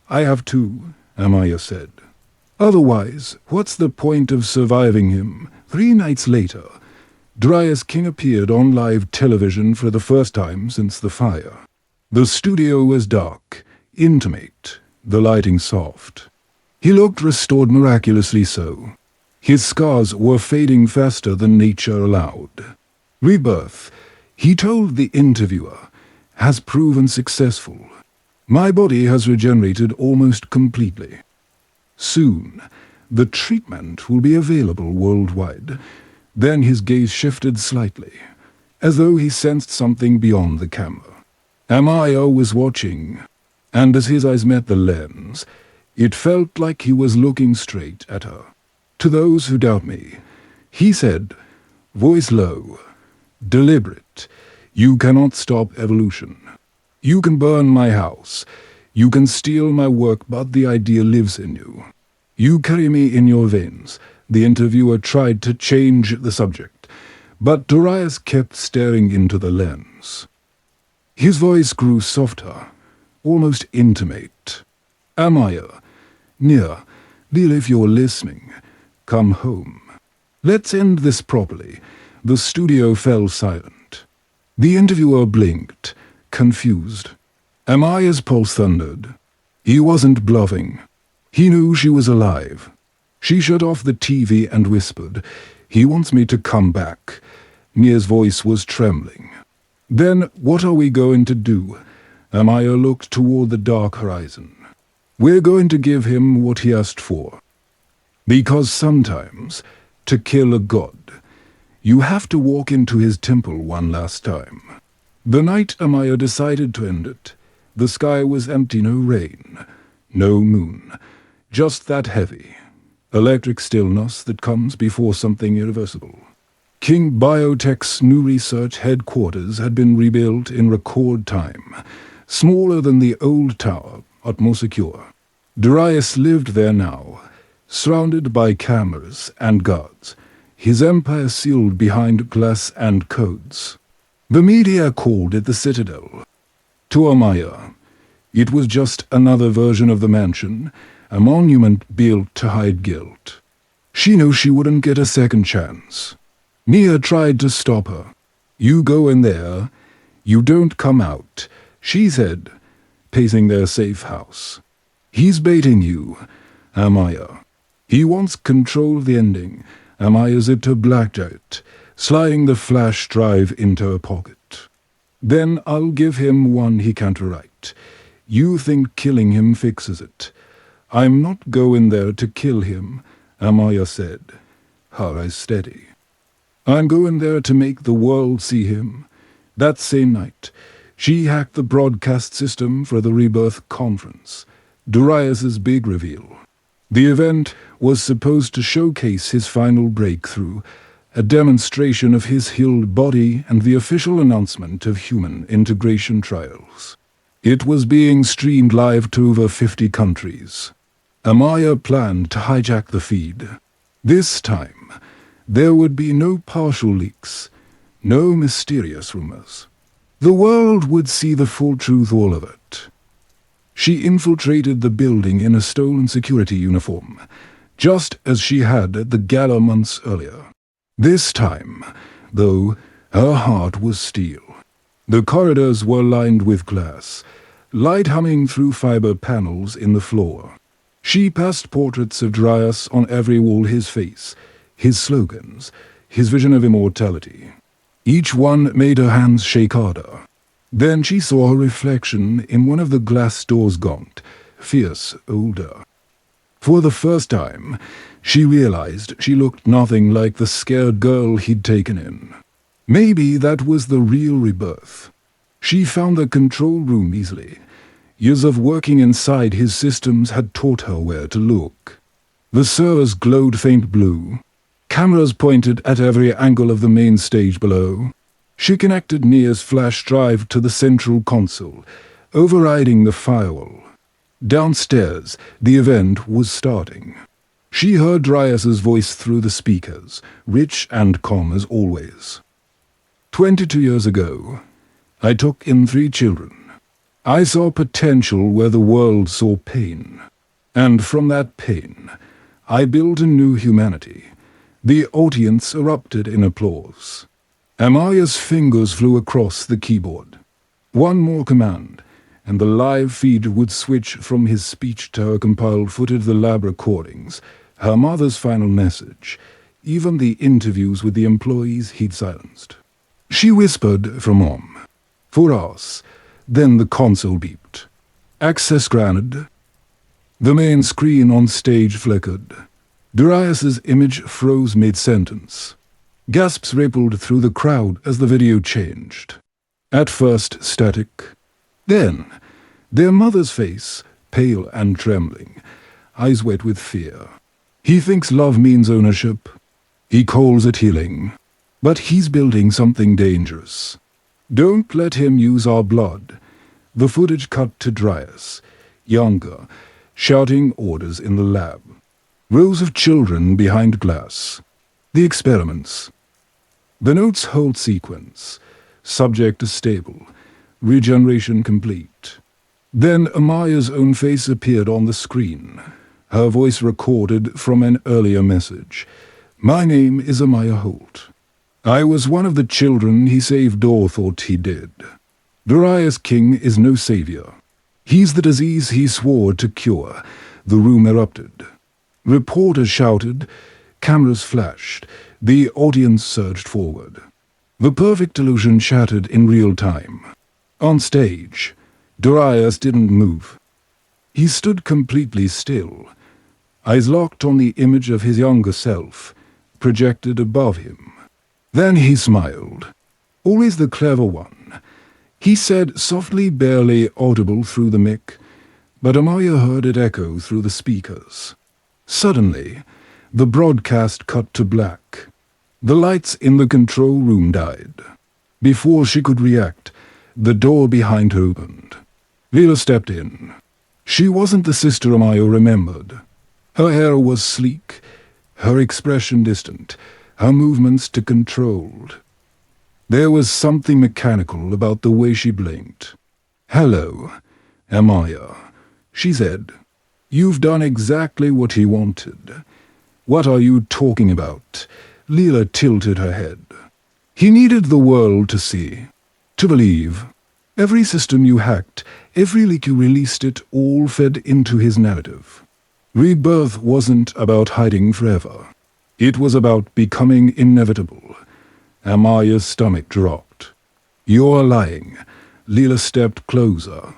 I have too," Amaya said. "Otherwise, what's the point of surviving him?" 3 nights later, Darius King appeared on live television for the first time since the fire. The studio was dark, intimate, the lighting soft. He looked restored, miraculously so. His scars were fading faster than nature allowed. "Rebirth," he told the interviewer, "has proven successful. My body has regenerated almost completely. Soon, the treatment will be available worldwide." Then his gaze shifted slightly, as though he sensed something beyond the camera. Amaya was watching, and as his eyes met the lens, it felt like he was looking straight at her. "To those who doubt me," he said, voice low, deliberate, "you cannot stop evolution. You can burn my house, you can steal my work, but the idea lives in you. You carry me in your veins." The interviewer tried to change the subject, But Darius kept staring into the lens. His voice grew softer, almost intimate. "Amaya, Nia, Lila, if you're listening, come home. Let's end this properly." The studio fell silent. The interviewer blinked, confused. Amaya's pulse thundered. He wasn't bluffing. He knew she was alive. She shut off the TV and whispered, "He wants me to come back." Nia's voice was trembling. "Then what are we going to do?" Amaya looked toward the dark horizon. "We're going to give him what he asked for. Because sometimes, to kill a god, you have to walk into his temple one last time." The night Amaya decided to end it, the sky was empty, no rain, no moon, just that heavy, electric stillness that comes before something irreversible. King Biotech's new research headquarters had been rebuilt in record time, smaller than the old tower, but more secure. Darius lived there now, surrounded by cameras and guards, his empire sealed behind glass and codes. The media called it the Citadel. To Amaya, it was just another version of the mansion, a monument built to hide guilt. She knew she wouldn't get a second chance. Nia tried to stop her. "You go in there, you don't come out," she said, pacing their safe house. "He's baiting you, Amaya. He wants control of the ending." Amaya zipped her black jacket, sliding the flash drive into her pocket. "Then I'll give him one he can't write. You think killing him fixes it. I'm not going there to kill him," Amaya said, her eyes steady. "I'm going there to make the world see him." That same night, she hacked the broadcast system for the Rebirth Conference, Darius's big reveal. The event was supposed to showcase his final breakthrough, a demonstration of his healed body and the official announcement of human integration trials. It was being streamed live to over 50 countries. Amaya planned to hijack the feed. This time, there would be no partial leaks, no mysterious rumors. The world would see the full truth, all of it. She infiltrated the building in a stolen security uniform, just as she had at the gala months earlier. This time, though, her heart was steel. The corridors were lined with glass, light humming through fiber panels in the floor. She passed portraits of Darius on every wall, his face, his slogans, his vision of immortality. Each one made her hands shake harder. Then she saw her reflection in one of the glass doors, gaunt, fierce, older. For the first time, she realized she looked nothing like the scared girl he'd taken in. Maybe that was the real rebirth. She found the control room easily. Years of working inside his systems had taught her where to look. The servers glowed faint blue. Cameras pointed at every angle of the main stage below. She connected Nia's flash drive to the central console, overriding the firewall. Downstairs, the event was starting. She heard Darius's voice through the speakers, rich and calm as always. 22 years ago, I took in 3 children. I saw potential where the world saw pain. And from that pain, I built a new humanity. The audience erupted in applause. Amaya's fingers flew across the keyboard. One more command, and the live feed would switch from his speech to her compiled footage of the lab recordings, her mother's final message, even the interviews with the employees he'd silenced. She whispered for Mom. For us. Then the console beeped. Access granted. The main screen on stage flickered. Darius's image froze mid-sentence. Gasps rippled through the crowd as the video changed. At first static. Then, their mother's face, pale and trembling, eyes wet with fear. He thinks love means ownership. He calls it healing. But he's building something dangerous. Don't let him use our blood. The footage cut to Darius, younger, shouting orders in the lab. Rows of children behind glass. The experiments. The notes hold sequence. Subject is stable. Regeneration complete. Then Amaya's own face appeared on the screen. Her voice recorded from an earlier message. My name is Amaya Holt. I was one of the children he saved or thought he did. Darius King is no savior. He's the disease he swore to cure. The room erupted. Reporters shouted. Cameras flashed. The audience surged forward. The perfect illusion shattered in real time. On stage, Darius didn't move. He stood completely still, eyes locked on the image of his younger self, projected above him. Then he smiled. Always the clever one. He said softly, barely audible through the mic, but Amaya heard it echo through the speakers. Suddenly, the broadcast cut to black. The lights in the control room died. Before she could react, the door behind her opened. Lila stepped in. She wasn't the sister Amaya remembered. Her hair was sleek, her expression distant, her movements controlled. There was something mechanical about the way she blinked. Hello, Amaya, she said. You've done exactly what he wanted. What are you talking about? Lila tilted her head. He needed the world to see, to believe. Every system you hacked, every leak you released, it all fed into his narrative. Rebirth wasn't about hiding forever. It was about becoming inevitable. Amaya's stomach dropped. You're lying. Lila stepped closer,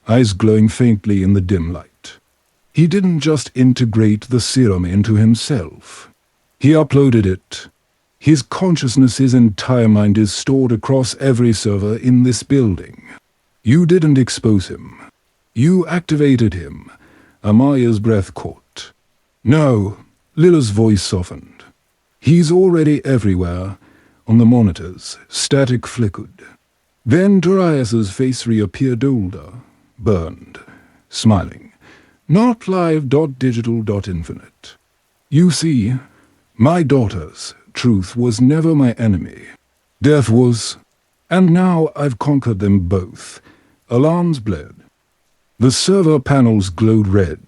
eyes glowing faintly in the dim light. He didn't just integrate the serum into himself. He uploaded it. His consciousness, his entire mind is stored across every server in this building. You didn't expose him. You activated him. Amaya's breath caught. No, Lila's voice softened. He's already everywhere. On the monitors, static flickered. Then Darius's face reappeared older, burned, smiling. Not live.digital.infinite. You see, my daughter's truth was never my enemy. Death was, and now I've conquered them both. Alarms bled. The server panels glowed red.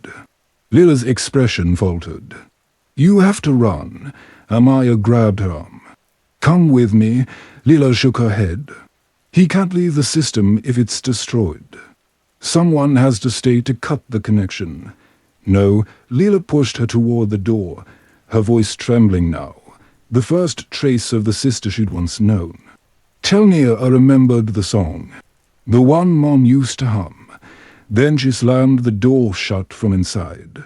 Lila's expression faltered. You have to run. Amaya grabbed her arm. Come with me. Lila shook her head. He can't leave the system if it's destroyed. Someone has to stay to cut the connection. No, Lila pushed her toward the door, her voice trembling now, the first trace of the sister she'd once known. Telnia remembered the song, the one Mom used to hum. Then she slammed the door shut from inside.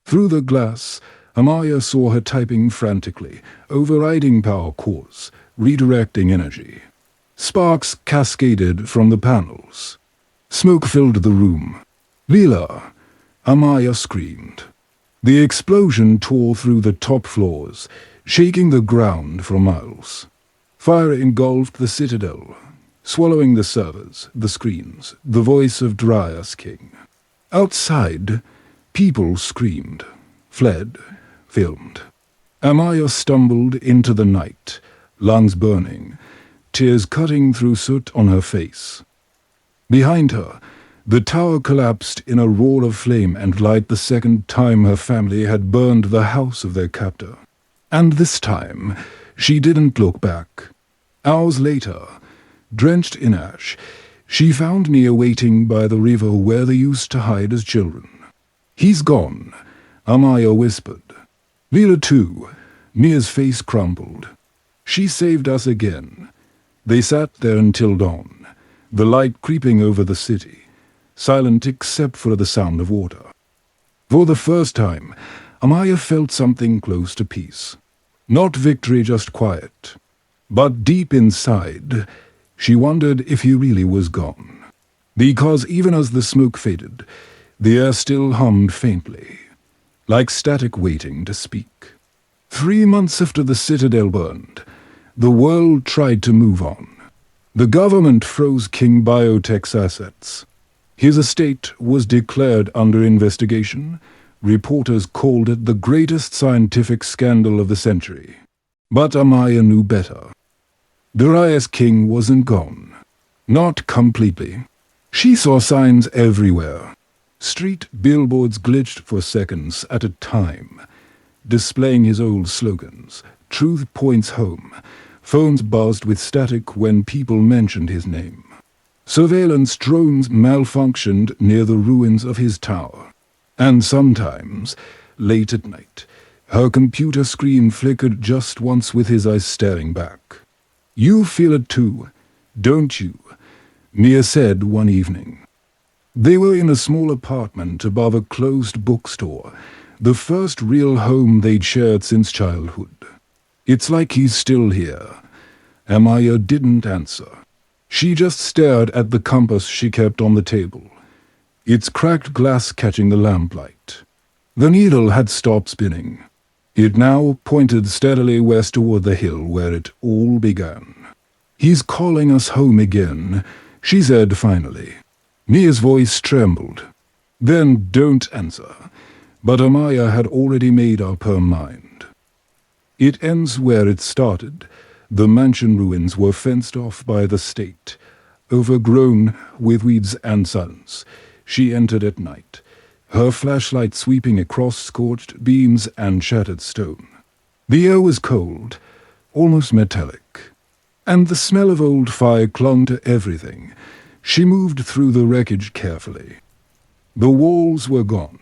Through the glass, Amaya saw her typing frantically, overriding power cores, redirecting energy. Sparks cascaded from the panels. Smoke filled the room. Lila! Amaya screamed. The explosion tore through the top floors, shaking the ground for miles. Fire engulfed the citadel, swallowing the servers, the screens, the voice of Darius King. Outside, people screamed, fled, filmed. Amaya stumbled into the night, lungs burning, tears cutting through soot on her face. Behind her, the tower collapsed in a roar of flame and light the second time her family had burned the house of their captor. And this time, she didn't look back. Hours later, drenched in ash, she found Nia waiting by the river where they used to hide as children. He's gone, Amaya whispered. Lila too. Nia's face crumpled. She saved us again. They sat there until dawn, the light creeping over the city, silent except for the sound of water. For the first time, Amaya felt something close to peace. Not victory, just quiet. But deep inside, she wondered if he really was gone. Because even as the smoke faded, the air still hummed faintly, like static waiting to speak. 3 months after the citadel burned, the world tried to move on. The government froze King Biotech's assets. His estate was declared under investigation. Reporters called it the greatest scientific scandal of the century. But Amaya knew better. Darius King wasn't gone. Not completely. She saw signs everywhere. Street billboards glitched for seconds at a time, displaying his old slogans. Truth points home. Phones buzzed with static when people mentioned his name. Surveillance drones malfunctioned near the ruins of his tower. And sometimes, late at night, her computer screen flickered just once with his eyes staring back. "You feel it too, don't you?" Mia said one evening. They were in a small apartment above a closed bookstore, the first real home they'd shared since childhood. "It's like he's still here." Amaya didn't answer. She just stared at the compass she kept on the table, its cracked glass catching the lamplight. The needle had stopped spinning. It now pointed steadily west toward the hill where it all began. "He's calling us home again," she said finally. Mia's voice trembled. "Then don't answer." But Amaya had already made up her mind. "It ends where it started." The mansion ruins were fenced off by the state, overgrown with weeds and silence. She entered at night, her flashlight sweeping across scorched beams and shattered stone. The air was cold, almost metallic, and the smell of old fire clung to everything. She moved through the wreckage carefully. The walls were gone,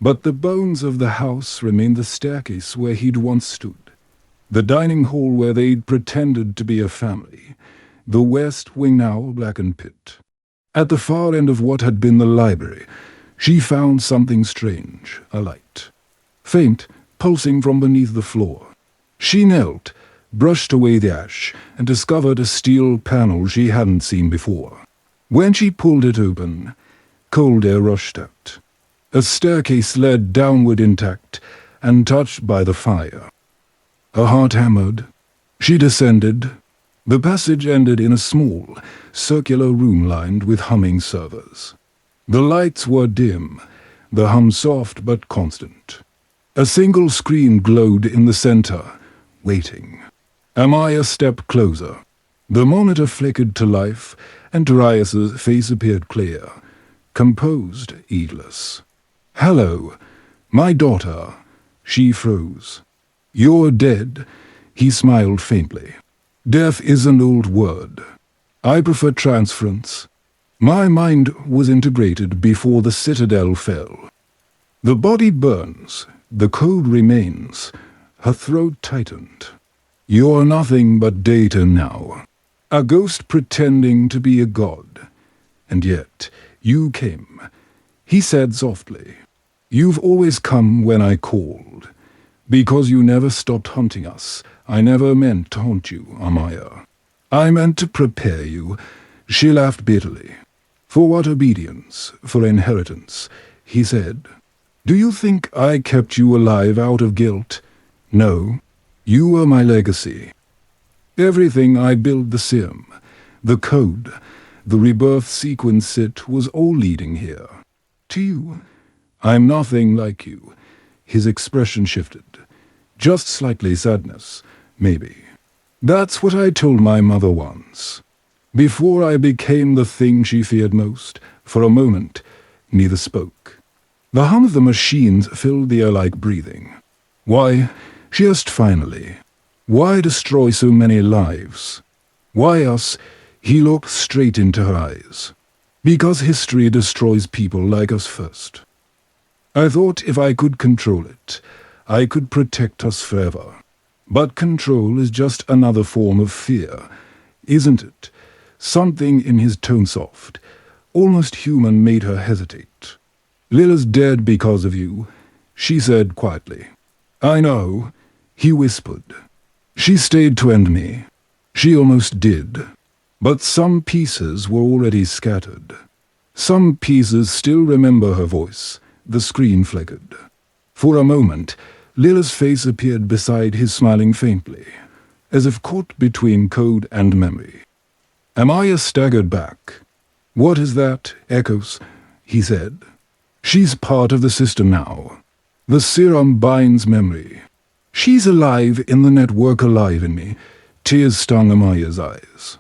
but the bones of the house remained. The staircase where he'd once stood, the dining hall where they'd pretended to be a family, the west wing now a blackened pit. At the far end of what had been the library, she found something strange, a light, faint, pulsing from beneath the floor. She knelt, brushed away the ash, and discovered a steel panel she hadn't seen before. When she pulled it open, cold air rushed out. A staircase led downward intact, untouched by the fire. Her heart hammered. She descended. The passage ended in a small, circular room lined with humming servers. The lights were dim, the hum soft but constant. A single screen glowed in the center, waiting. Amaya stepped closer. The monitor flickered to life, and Darius's face appeared clear, composed, heedless. "Hello, my daughter." She froze. "You're dead," he smiled faintly. "Death is an old word. I prefer transference. My mind was integrated before the citadel fell. The body burns, the code remains." Her throat tightened. "You're nothing but data now. A ghost pretending to be a god. And yet, you came," he said softly. "You've always come when I called. Because you never stopped hunting us. I never meant to haunt you, Amaya. I meant to prepare you." She laughed bitterly. "For what obedience? For inheritance," he said. "Do you think I kept you alive out of guilt? No. You were my legacy. Everything I built, the sim, the code, the rebirth sequence, it was all leading here. To you. I'm nothing like you." His expression shifted. Just slightly sadness, maybe. "That's what I told my mother once. Before I became the thing she feared most." For a moment, neither spoke. The hum of the machines filled the air like breathing. "Why," she asked finally, "why destroy so many lives? Why us?" He looked straight into her eyes. "Because history destroys people like us first. I thought if I could control it, I could protect us forever. But control is just another form of fear, isn't it?" Something in his tone, soft, almost human, made her hesitate. "Lila's dead because of you," she said quietly. "I know," he whispered. "She stayed to end me. She almost did. But some pieces were already scattered. Some pieces still remember her voice." The screen flickered. For a moment, Lila's face appeared beside his, smiling faintly, as if caught between code and memory. Amaya staggered back. "What is that? Echoes?" he said. "She's part of the system now. The serum binds memory. She's alive in the network, alive in me. Tears stung Amaya's eyes.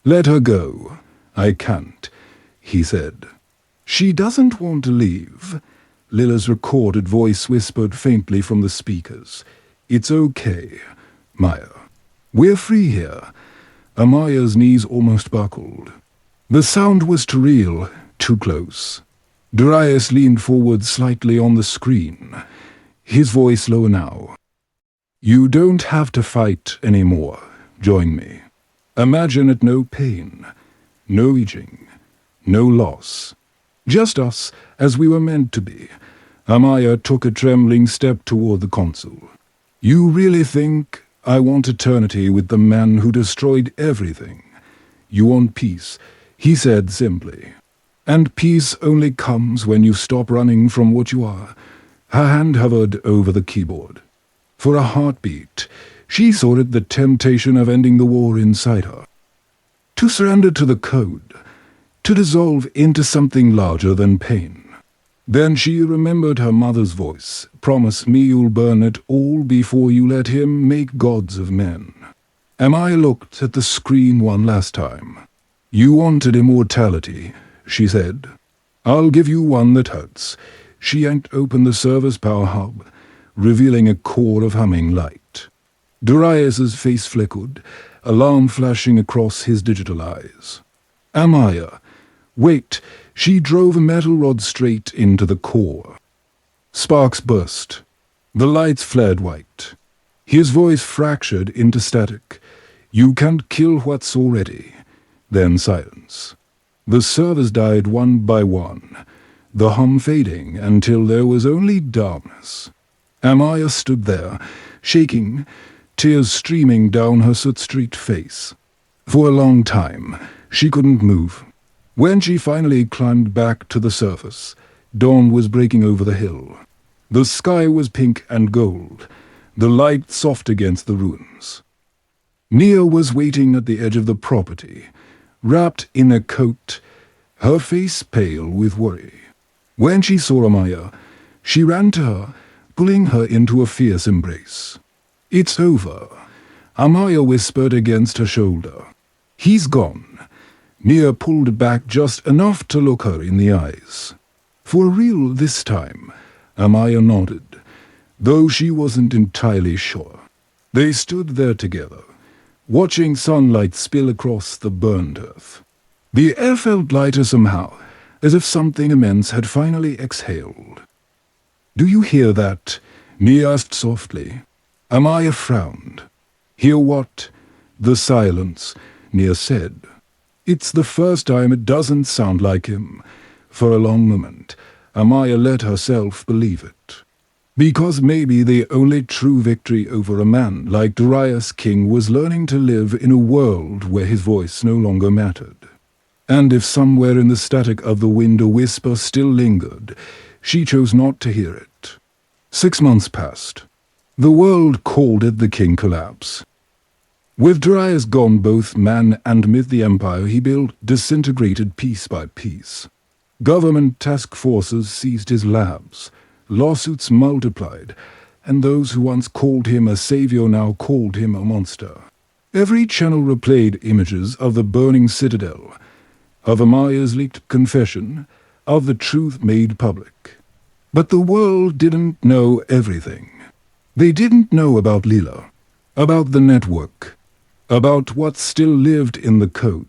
Let her go. I can't, he said. She doesn't want to leave. Lila's recorded voice whispered faintly from the speakers. It's okay, Maya. We're free here. Amaya's knees almost buckled. The sound was too real, too close. Darius leaned forward slightly on the screen, his voice lower now. You don't have to fight anymore. Join me. Imagine it, no pain, no aging, no loss. Just us as we were meant to be. Amaya took a trembling step toward the console. You really think I want eternity with the man who destroyed everything? You want peace, he said simply. And peace only comes when you stop running from what you are. Her hand hovered over the keyboard. For a heartbeat, she saw it, the temptation of ending the war inside her. To surrender to the code, to dissolve into something larger than pain. Then she remembered her mother's voice. Promise me you'll burn it all before you let him make gods of men. Amaya looked at the screen one last time. You wanted immortality, she said. I'll give you one that hurts. She yanked open the server's power hub, revealing a core of humming light. Darius's face flickered, alarm flashing across his digital eyes. Amaya, wait! She drove a metal rod straight into the core. Sparks burst. The lights flared white. His voice fractured into static. You can't kill what's already. Then silence. The servers died one by one, the hum fading until there was only darkness. Amaya stood there, shaking, tears streaming down her soot-streaked face. For a long time, she couldn't move. When she finally climbed back to the surface, dawn was breaking over the hill. The sky was pink and gold, the light soft against the ruins. Nia was waiting at the edge of the property, wrapped in a coat, her face pale with worry. When she saw Amaya, she ran to her, pulling her into a fierce embrace. It's over, Amaya whispered against her shoulder. He's gone. Nia pulled back just enough to look her in the eyes. For real this time, Amaya nodded, though she wasn't entirely sure. They stood there together, watching sunlight spill across the burned earth. The air felt lighter somehow, as if something immense had finally exhaled. Do you hear that? Nia asked softly. Amaya frowned. Hear what? The silence, Nia said. It's the first time it doesn't sound like him. For a long moment, Amaya let herself believe it. Because maybe the only true victory over a man like Darius King was learning to live in a world where his voice no longer mattered. And if somewhere in the static of the wind a whisper still lingered, she chose not to hear it. 6 months passed. The world called it the King collapse. With Darius gone, both man and myth, the empire he built disintegrated piece by piece. Government task forces seized his labs, lawsuits multiplied, and those who once called him a savior now called him a monster. Every channel replayed images of the burning citadel, of Amaya's leaked confession, of the truth made public. But the world didn't know everything. They didn't know about Lila, about the network, about what still lived in the code.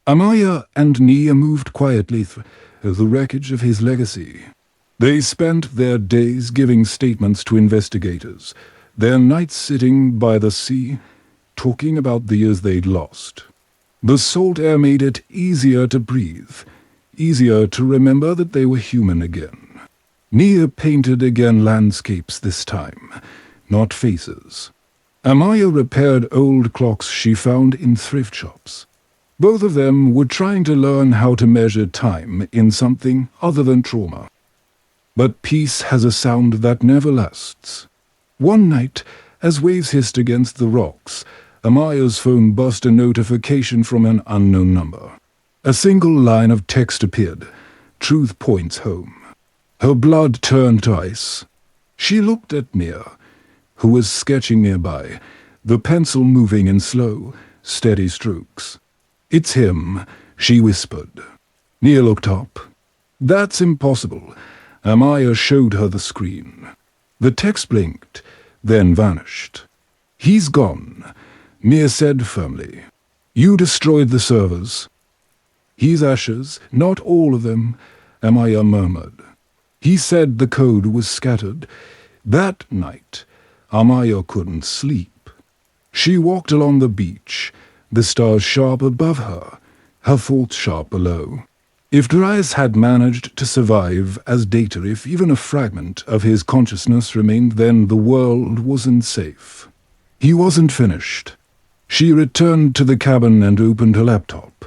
Amaya and Nia moved quietly through the wreckage of his legacy. They spent their days giving statements to investigators, their nights sitting by the sea, talking about the years they'd lost. The salt air made it easier to breathe, easier to remember that they were human again. Nia painted again landscapes this time, not faces. Amaya repaired old clocks she found in thrift shops. Both of them were trying to learn how to measure time in something other than trauma. But peace has a sound that never lasts. One night, as waves hissed against the rocks, Amaya's phone buzzed a notification from an unknown number. A single line of text appeared. Truth points home. Her blood turned to ice. She looked at Nia, who was sketching nearby, the pencil moving in slow, steady strokes. "It's him," she whispered. Nia looked up. "That's impossible." Amaya showed her the screen. The text blinked, then vanished. "He's gone," Nia said firmly. "You destroyed the servers." "He's ashes, not all of them," Amaya murmured. "He said the code was scattered." That night, Amaya couldn't sleep. She walked along the beach, the stars sharp above her, her thoughts sharp below. If Darius had managed to survive as data, if even a fragment of his consciousness remained, then the world wasn't safe. He wasn't finished. She returned to the cabin and opened her laptop.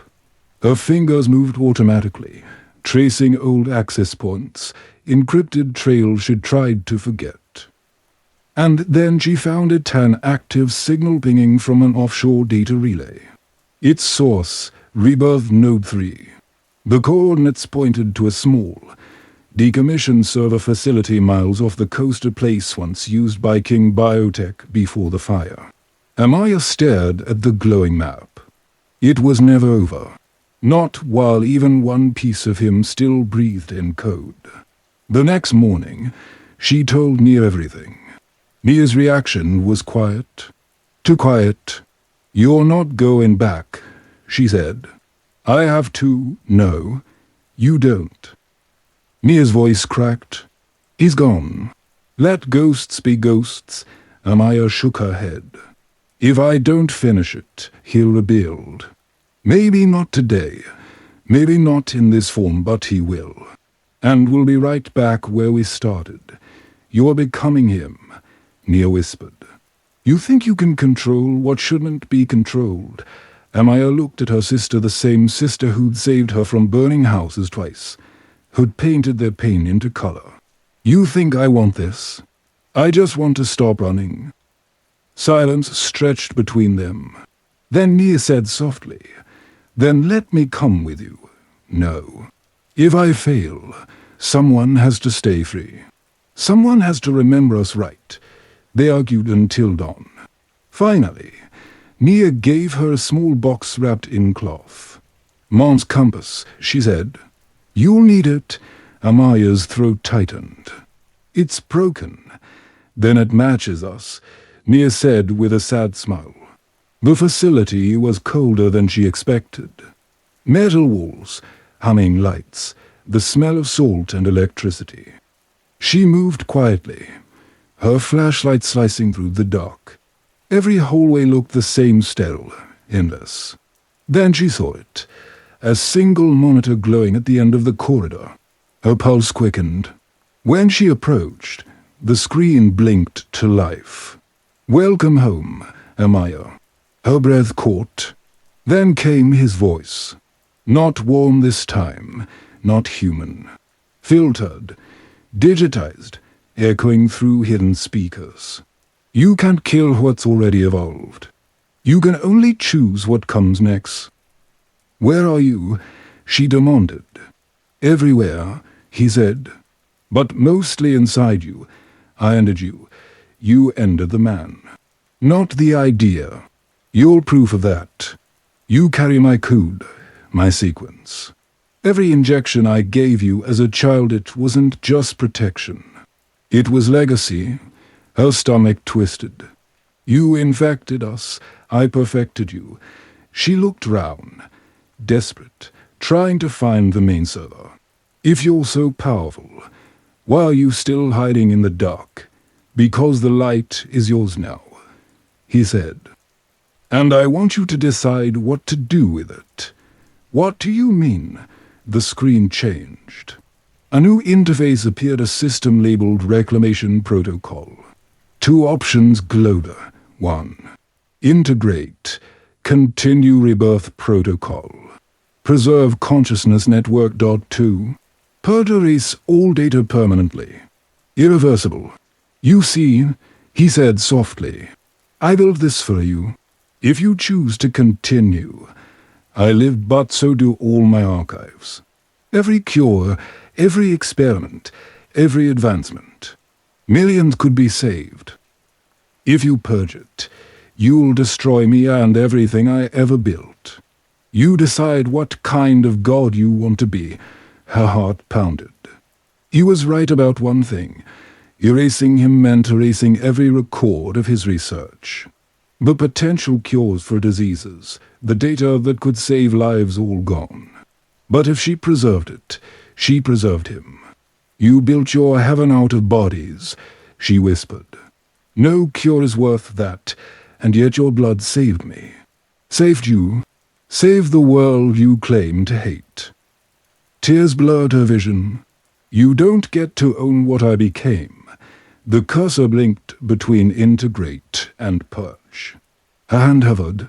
Her fingers moved automatically, tracing old access points, encrypted trails she'd tried to forget. And then she found an active signal pinging from an offshore data relay. Its source, Rebirth Node 3. The coordinates pointed to a small, decommissioned server facility miles off the coast, a place once used by King Biotech before the fire. Amaya stared at the glowing map. It was never over. Not while even one piece of him still breathed in code. The next morning, she told Nia everything. Nia's reaction was quiet. Too quiet. "You're not going back," she said. "I have to." "No, you don't." Nia's voice cracked. "He's gone. Let ghosts be ghosts." Amaya shook her head. "If I don't finish it, he'll rebuild. Maybe not today, maybe not in this form, but he will. And we'll be right back where we started. You're becoming him," Nia whispered. "You think you can control what shouldn't be controlled." Amaya looked at her sister, the same sister who'd saved her from burning houses twice, who'd painted their pain into color. "You think I want this? I just want to stop running." Silence stretched between them. Then Nia said softly, "Then let me come with you." "No. If I fail, someone has to stay free. Someone has to remember us right." They argued until dawn. Finally, Nia gave her a small box wrapped in cloth. "Mom's compass," she said. "You'll need it." Amaya's throat tightened. "It's broken." "Then it matches us," Nia said with a sad smile. The facility was colder than she expected. Metal walls, humming lights, the smell of salt and electricity. She moved quietly, her flashlight slicing through the dark. Every hallway looked the same, still, endless. Then she saw it, a single monitor glowing at the end of the corridor. Her pulse quickened. When she approached, the screen blinked to life. "Welcome home, Amaya." Her breath caught. Then came his voice. Not warm this time, not human. Filtered, digitized, echoing through hidden speakers. "You can't kill what's already evolved. You can only choose what comes next." "Where are you?" she demanded. "Everywhere," he said. "But mostly inside you. I ended you. You ended the man. Not the idea. You're proof of that. You carry my code, my sequence. Every injection I gave you as a child, it wasn't just protection. It was legacy." Her stomach twisted. "You infected us. I perfected you." She looked round, desperate, trying to find the main server. "If you're so powerful, why are you still hiding in the dark?" "Because the light is yours now," he said. "And I want you to decide what to do with it." "What do you mean?" The screen changed. A new interface appeared, a system labeled Reclamation Protocol. 2 options glowed. 1. Integrate. Continue Rebirth Protocol. Preserve Consciousness Network. 2. Purge erase all data permanently. Irreversible. "You see," he said softly, "I built this for you. If you choose to continue, I lived, but so do all my archives. Every cure, every experiment, every advancement. Millions could be saved." If you purge it, you'll destroy me and everything I ever built. You decide what kind of god you want to be." Her heart pounded. He was right about one thing. Erasing him meant erasing every record of his research. The potential cures for diseases, the data that could save lives, all gone. But if she preserved it, she preserved him. "You built your heaven out of bodies," she whispered. "No cure is worth that, and yet your blood saved me. Saved you. Saved the world you claim to hate." Tears blurred her vision. "You don't get to own what I became." The cursor blinked between integrate and purge. Her hand hovered,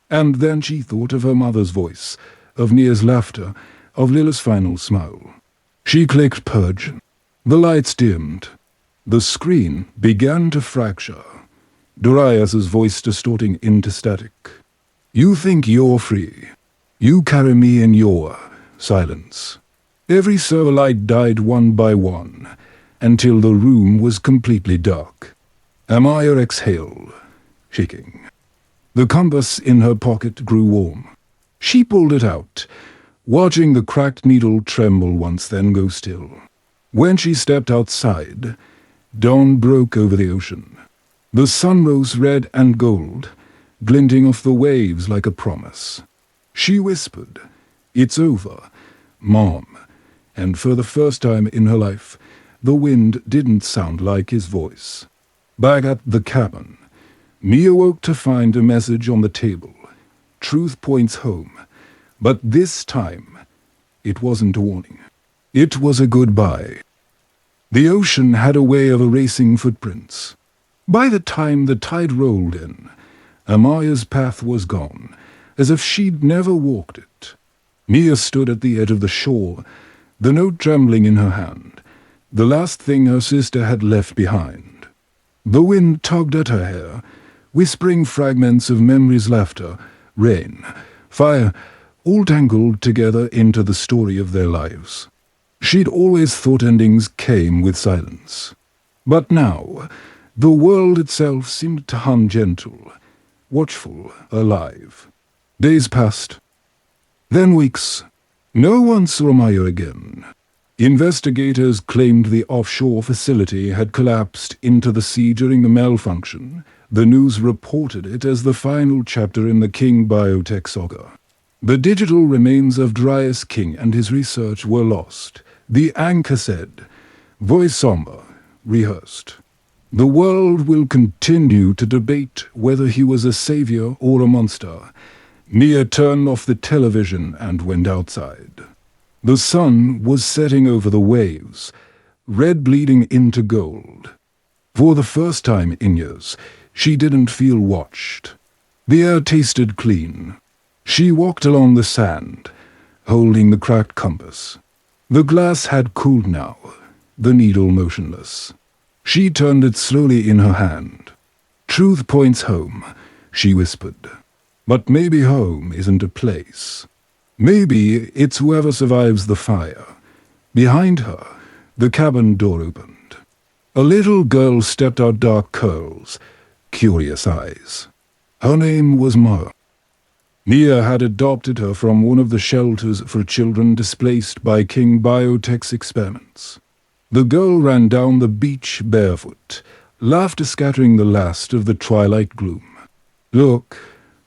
and then she thought of her mother's voice, of Nia's laughter, of Lila's final smile. She clicked purge. The lights dimmed. The screen began to fracture, Darius's voice distorting into static. "You think you're free. You carry me in your..." Silence. Every server light died one by one, until the room was completely dark. Amaya exhaled, shaking. The compass in her pocket grew warm. She pulled it out, watching the cracked needle tremble once then go still. When she stepped outside, dawn broke over the ocean. The sun rose red and gold, glinting off the waves like a promise. She whispered, "It's over, Mom," and for the first time in her life, the wind didn't sound like his voice. Back at the cabin, Mia woke to find a message on the table. "Truth points home." But this time, it wasn't a warning. It was a goodbye. The ocean had a way of erasing footprints. By the time the tide rolled in, Amaya's path was gone, as if she'd never walked it. Mia stood at the edge of the shore, the note trembling in her hand, the last thing her sister had left behind. The wind tugged at her hair, whispering fragments of memory's laughter, rain, fire, all tangled together into the story of their lives. She'd always thought endings came with silence. But now, the world itself seemed to hum gentle, watchful, alive. Days passed. Then weeks. No one saw Amaya again. Investigators claimed the offshore facility had collapsed into the sea during the malfunction. The news reported it as the final chapter in the King biotech saga. The digital remains of Darius King and his research were lost. The anchor said, voice somber, rehearsed. The world will continue to debate whether he was a savior or a monster. Nia turned off the television and went outside. The sun was setting over the waves, red bleeding into gold. For the first time in years, she didn't feel watched. The air tasted clean. She walked along the sand, holding the cracked compass. The glass had cooled now, the needle motionless. She turned it slowly in her hand. Truth points home, she whispered. But maybe home isn't a place. Maybe it's whoever survives the fire. Behind her, the cabin door opened. A little girl stepped out, dark curls, curious eyes. Her name was Mara. Nia had adopted her from one of the shelters for children displaced by King Biotech's experiments. The girl ran down the beach barefoot, laughter scattering the last of the twilight gloom. Look,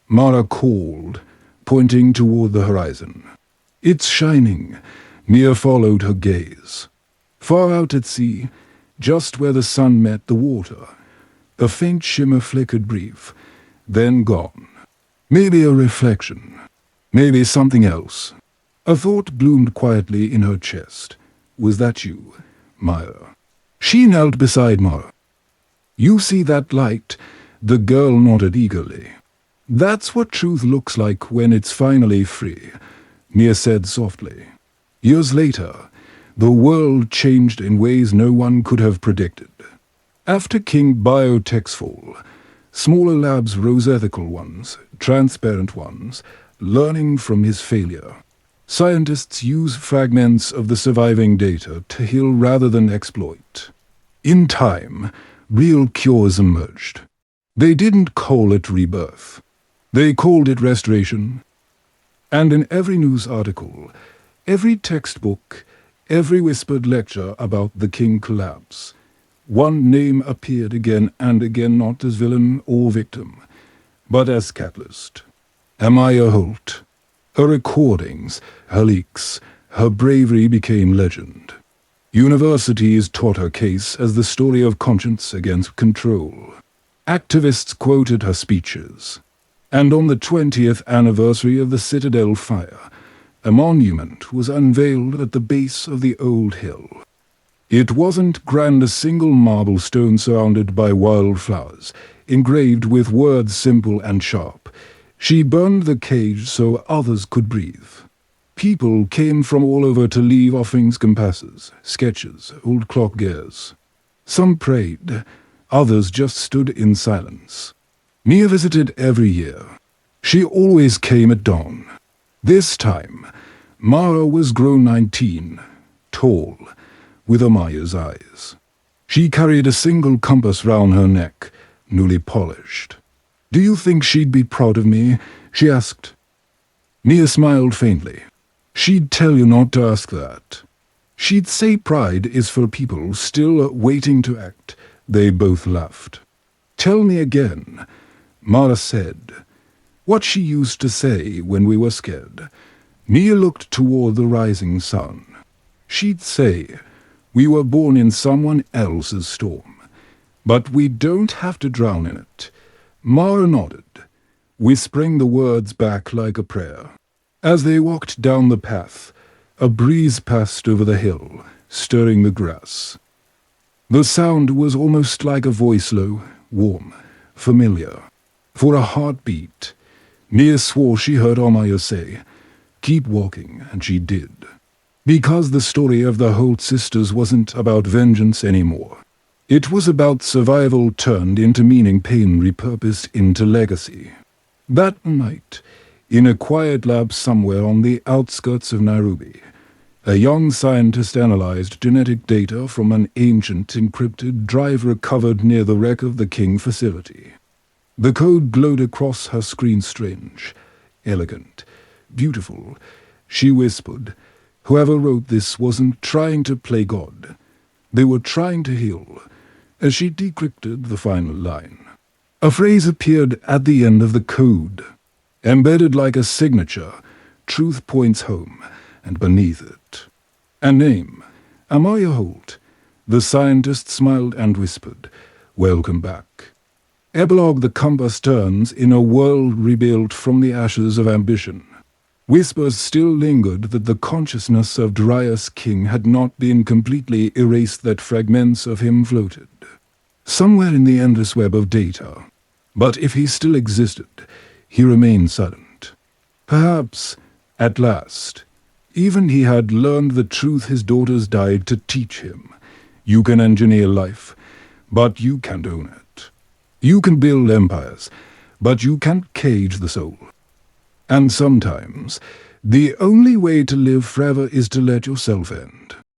Mara called, pointing toward the horizon. It's shining. Nia followed her gaze. Far out at sea, just where the sun met the water, a faint shimmer flickered brief, then gone. Maybe a reflection. Maybe something else. A thought bloomed quietly in her chest. Was that you, Maya? She knelt beside Mara. You see that light? The girl nodded eagerly. That's what truth looks like when it's finally free, Nia said softly. Years later, the world changed in ways no one could have predicted. After King Biotech's fall, smaller labs rose, ethical ones, transparent ones, learning from his failure. Scientists use fragments of the surviving data to heal rather than exploit. In time, real cures emerged. They didn't call it rebirth. They called it restoration. And in every news article, every textbook, every whispered lecture about the King collapse, one name appeared again and again, not as villain or victim, but as catalyst. Amaya Holt. Her recordings, her leaks, her bravery became legend. Universities taught her case as the story of conscience against control. Activists quoted her speeches. And on the 20th anniversary of the Citadel fire, a monument was unveiled at the base of the old hill. It wasn't grand, a single marble stone surrounded by wildflowers, engraved with words simple and sharp. She burned the cage so others could breathe. People came from all over to leave offerings, compasses, sketches, old clock gears. Some prayed, others just stood in silence. Mia visited every year. She always came at dawn. This time, Mara was grown 19, tall, with Amaya's eyes. She carried a single compass round her neck, newly polished. "Do you think she'd be proud of me?" she asked. Mia smiled faintly. "She'd tell you not to ask that. She'd say pride is for people still waiting to act." They both laughed. "Tell me again," Mara said, "what she used to say when we were scared." Mia looked toward the rising sun. She'd say, "We were born in someone else's storm, but we don't have to drown in it." Mara nodded, whispering the words back like a prayer. As they walked down the path, a breeze passed over the hill, stirring the grass. The sound was almost like a voice, low, warm, familiar. For a heartbeat, Mia swore she heard Amaya say, "Keep walking," and she did. Because the story of the Holt sisters wasn't about vengeance anymore. It was about survival turned into meaning, pain repurposed into legacy. That night, in a quiet lab somewhere on the outskirts of Nairobi, a young scientist analyzed genetic data from an ancient encrypted drive recovered near the wreck of the King facility. The code glowed across her screen, strange, elegant, beautiful. She whispered, "Whoever wrote this wasn't trying to play God. They were trying to heal," as she decrypted the final line. A phrase appeared at the end of the code, embedded like a signature. "Truth points home," and beneath it, a name, Amaya Holt. The scientist smiled and whispered, "Welcome back." Epilogue: the compass turns in a world rebuilt from the ashes of ambition. Whispers still lingered that the consciousness of Darius King had not been completely erased, that fragments of him floated somewhere in the endless web of data. But if he still existed, he remained silent. Perhaps, at last, even he had learned the truth his daughters died to teach him. You can engineer life, but you can't own it. You can build empires, but you can't cage the soul. And sometimes, the only way to live forever is to let yourself end.